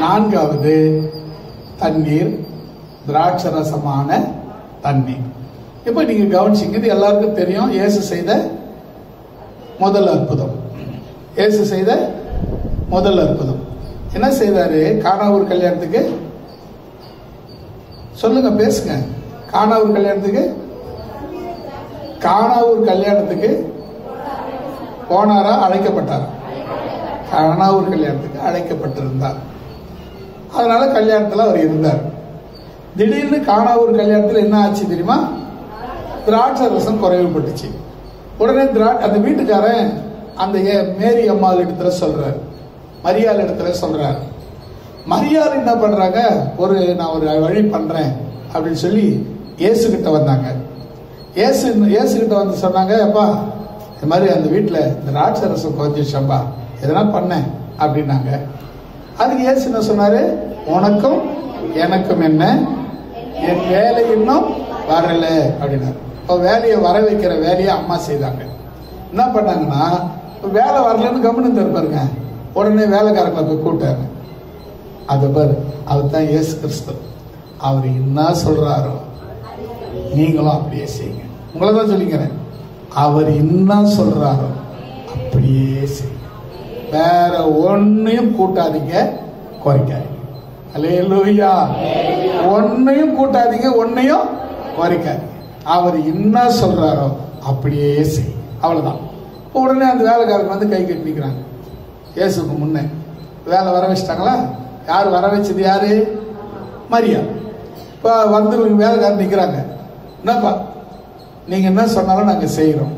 நான்காவது தண்ணீர் திராட்சரசமான தண்ணீர். இப்ப நீங்க கவனிச்சீங்க, இது எல்லாருக்கும் தெரியும். இயேசு செய்த முதல் அற்புதம். என்ன செய்தாரு? கானாவூர் கல்யாணத்துக்கு சொல்லுங்க, பேசுங்க. கானாவூர் கல்யாணத்துக்கு போனாரா? அழைக்கப்பட்டாரா? கானாவூர் கல்யாணத்துக்கு அழைக்கப்பட்டிருந்தார். அதனால கல்யாணத்துல அவர் இருந்தார். திடீர்னு கானாவூர் கல்யாணத்துல என்ன ஆச்சு தெரியுமா? திராட்சை ரசம் குறைவுபட்டுச்சு. உடனே அந்த வீட்டுக்காரன் அந்த மேரி அம்மாள் இடத்துல சொல்றாரு, மரியாள் இடத்துல சொல்றாரு. மரியாள் என்ன பண்றாங்க, நான் ஒரு வழி பண்றேன் அப்படின்னு சொல்லி இயேசு கிட்ட வந்தாங்க. இயேசு கிட்ட வந்து சொன்னாங்க, அப்பா இது மாதிரி அந்த வீட்டில் இந்த ராட்சரசம் குறைஞ்சிச்சம்பா, எதனா பண்ணேன் அப்படின்னாங்க. அதுக்கு இயேசு என்ன சொன்னாரு? உனக்கும் எனக்கும் என்ன, என் வேலை இன்னும் வரல அப்படின்னாரு. இப்போ வேலையை வர வைக்கிற வேலையை அம்மா செய்தாங்க. என்ன பண்ணாங்கன்னா, வேலை வரலன்னு கவனம் இருப்பாருங்க, உடனே வேலைக்காரங்களை போய் கூட்டாரு. அது பாரு, அவர் தான் இயேசு கிறிஸ்து. அவர் என்ன சொல்றாரோ நீங்களும் அப்படியே செய்யுங்க. உங்களை தான் சொல்லிக்கிறேன், அவர் என்ன சொல்றாரோ அப்படியே செய்யுங்க. வேற ஒன்னையும் கூட்டாதீங்க, குறைக்காதீங்க. அல்லேலூயா. ஒன்னையும் கூட்டாதீங்க, ஒன்னையும் குறைக்காதீங்க. அவர் என்ன சொல்றாரோ அப்படியே செய்யுங்க. அவ்வளவுதான். உடனே அந்த வேலைக்காரங்க வந்து கை கட்டி நிற்கிறாங்க. இயேசுக்கு முன்னே வேலை வர வச்சிட்டாங்களா? யார் வர வச்சது? யாரு? மரியா. இப்போ வந்து வேலைக்காரர் நிற்கிறாங்க. என்னப்பா, நீங்க என்ன சொன்னாலும் நாங்க செய்யறோம்.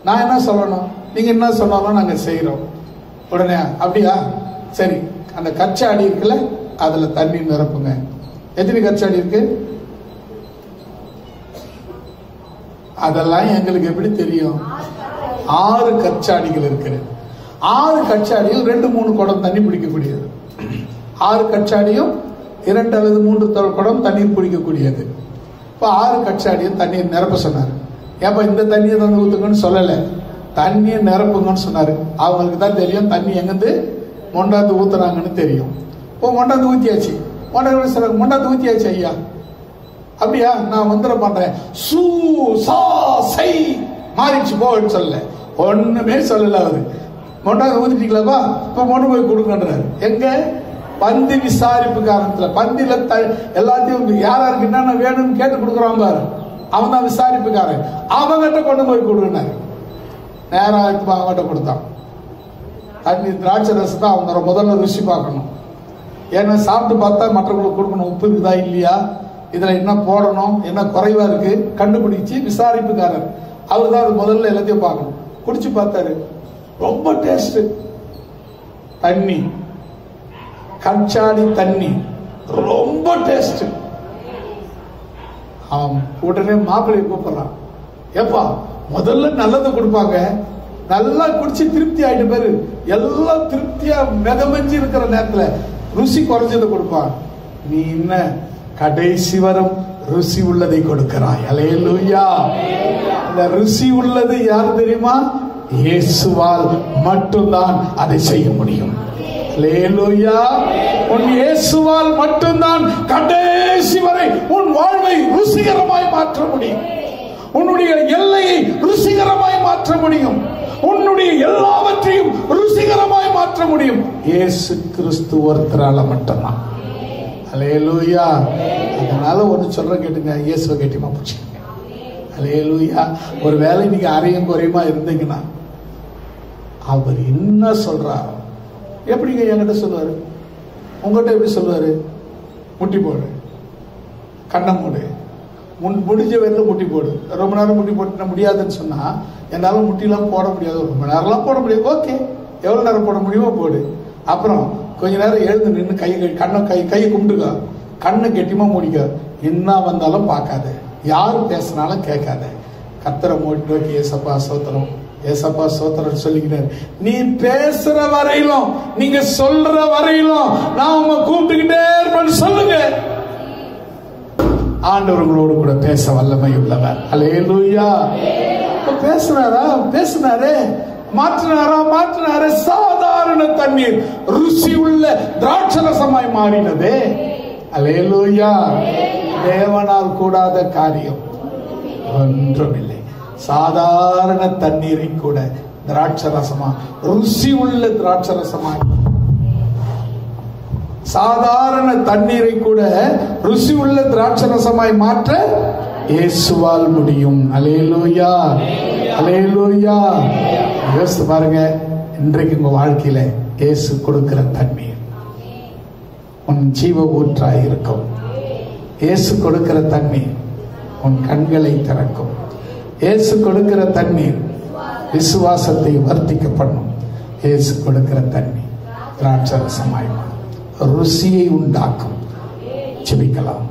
நான் என்ன சொல்லணும்? நீங்க என்ன சொன்னாலும் நாங்க செய்யறோம். உடனே அப்படியா, சரி, அந்த கச்சாடி இருக்குல்ல, அதுல தண்ணி நிரப்புங்க. எத்தனை கச்சாடி இருக்கு? அதெல்லாம் எங்களுக்கு எப்படி தெரியும்? 6 கச்சாடிகள் இருக்கு. 6 கச்சாடியும் 2-3 குடம் தண்ணி பிடிக்கக்கூடியது. 6 கச்சாடியும் 2 அல்லது 3 குடம் தண்ணீர் பிடிக்கக்கூடியது. இப்போ 6 கச்சாடியும் தண்ணீர் நிரப்ப சொன்னார். ஏப்பா இந்த தண்ணியை வந்து ஊத்துங்கன்னு சொல்லலை, தண்ணியை நிரப்புங்கன்னு சொன்னாரு. அவங்களுக்கு தான் தெரியும் தண்ணி எங்கிருந்து மொண்டாந்து ஊத்துறாங்கன்னு தெரியும். ஓ, மொண்டாந்து ஊத்தியாச்சு. மொண்டாந்து ஊத்தியாச்சு ஐயா. அப்படியா, நான் வந்துட பண்றேன். சூ சா சை மாறிச்சு போன்னு சொல்லல, ஒண்ணுமே சொல்லல. அவரு மொண்டாந்து ஊத்திட்டீங்களாப்பா, இப்ப மொண்டு போய் கொடுங்கன்றாரு. எங்க? பந்தி விசாரிப்பு காரணத்துல பந்தியில எல்லாத்தையும் யாராருக்கு என்னென்ன வேணும்னு கேட்டு கொடுக்குறான் பாரு, அவன் தான் விசாரிப்புக்காரன். அவங்கிட்ட கொண்டு போய் கொடுனாரு. நேரம் அவங்ககிட்ட கொடுத்தான். தண்ணி திராட்சை ரசத்தை அவங்க முதல்ல ருசி பார்க்கணும். ஏன்னா சாப்பிட்டு பார்த்தா மற்றவங்களுக்கு கொடுக்கணும், உப்பு இருக்குதா இல்லையா, இதுல என்ன போடணும், என்ன குறைவா இருக்கு கண்டுபிடிச்சு விசாரிப்புக்காரர் அவர் தான் அது முதல்ல எல்லாத்தையும் பார்க்கணும். குடிச்சு பார்த்தாரு, ரொம்ப டேஸ்ட். தண்ணி, கச்சாடி தண்ணி ரொம்ப டேஸ்ட். அவன் உடனே மாப்பிள்ளையை கூப்பிடுறான். ஏப்பா, முதல்ல நல்லதை கொடுப்பாங்க, நல்லா குடிச்சு திருப்தி ஆயிட்டு பேரு, எல்லாம் திருப்தியா மிதமஞ்சி இருக்கிற நேரத்துல ருசி குறைஞ்சதை கொடுப்பான். நீ என்ன கடைசி வரும் ருசி உள்ளதை கொடுக்கிறாய். அல்லேலூயா. இந்த ருசி உள்ளது யார் தெரியுமா? இயேசுவால் மட்டும்தான் அதை செய்ய முடியும். அல்லேலூயா. உன் இயேசுவால் மட்டும்தான் கடைசி வரை உன் வாழ்வை ருசிகரமாய் மாற்ற முடியும். உன்னுடைய எல்லையை ருசிகரமாய் மாற்ற முடியும். உன்னுடைய எல்லாவற்றையும் ருசிகரமாய் மாற்ற முடியும். இயேசு கிறிஸ்து ஒருத்தரால மட்டும்தான். அல்லேலூயா. அதனால ஒண்ணு சொல்றேன் கேட்டுங்க, இயேசுவை கேட்டியமா பிடிச்சிக்கங்க. அல்லேலூயா. ஒரு வேளை நீங்க அரையும் குறையுமா இருந்தீங்கன்னா அவர் என்ன சொல்றாரோ, எப்படிங்க என்கிட்ட சொல்லுவாரு, உங்ககிட்ட எப்படி சொல்லுவாரு? முட்டி போடு, கண்ணை மூடு, முடிஞ்ச வரையில முட்டி போடு. ரொம்ப நேரம் முட்டி போட்டு முடியாதுன்னு சொன்னா என்னால முட்டிலாம் போட முடியாது, ரொம்ப நேரம்லாம் போட முடியாது. ஓகே, எவ்வளவு நேரம் போட முடியுமோ போடு. அப்புறம் கொஞ்ச நேரம் எழுந்து நின்று கையை கும்பிட்டுக்க, கண்ணை கெட்டியமா மூடிக்க. என்ன வந்தாலும் பார்க்காத, யாரு பேசினாலும் கேட்காத. கர்த்தரை மூடி நோக்கி ஏசப்பா சோத்திரம், ஏசப்பா சோத்திரம் சொல்லிக்கிறார். நீ பேசுற வரையிலும், நீங்க சொல்ற வரையிலும் நான் உங்க கூப்பிட்டுக்கிட்டே இருப்பேன்னு சொல்லுங்க. ஆண்டவர் உங்களோடு கூட பேச வல்லமை உள்ளவர். அல்லேலூயா. பேசுனாரா? பேசுனாரே. மாற்றினாரா? சாதாரண தண்ணீர் ருசி உள்ள திராட்சரசமாய் மாறினதே. அல்லேலூயா. தேவனால் கூடாத காரியம் ஒன்றுமில்லை. சாதாரண தண்ணீரை கூட திராட்சரசமா, ருசி உள்ள திராட்சரசமாய், சாதாரண தண்ணீரை கூட ருசி உள்ள திராட்சரசமாய் மாற்ற இயேசுவால் முடியும். அல்லேலூயா. அல்லேலூயா. யோசித்து பாருங்க, இன்றைக்கு உங்க வாழ்க்கையில இயேசு கொடுக்கிற தண்ணீர் உன் ஜீவ ஊற்றாய் இருக்கும். இயேசு கொடுக்கிற தண்ணீர் உன் கண்களை திறக்கும். இயேசு கொடுக்கிற தண்ணீர் விசுவாசத்தை வர்த்திக்க பண்ணும். இயேசு கொடுக்கிற தண்ணீர் திராட்சரசமாய் ருசியை உண்டாக்கும். ஜெபிக்கலாம்.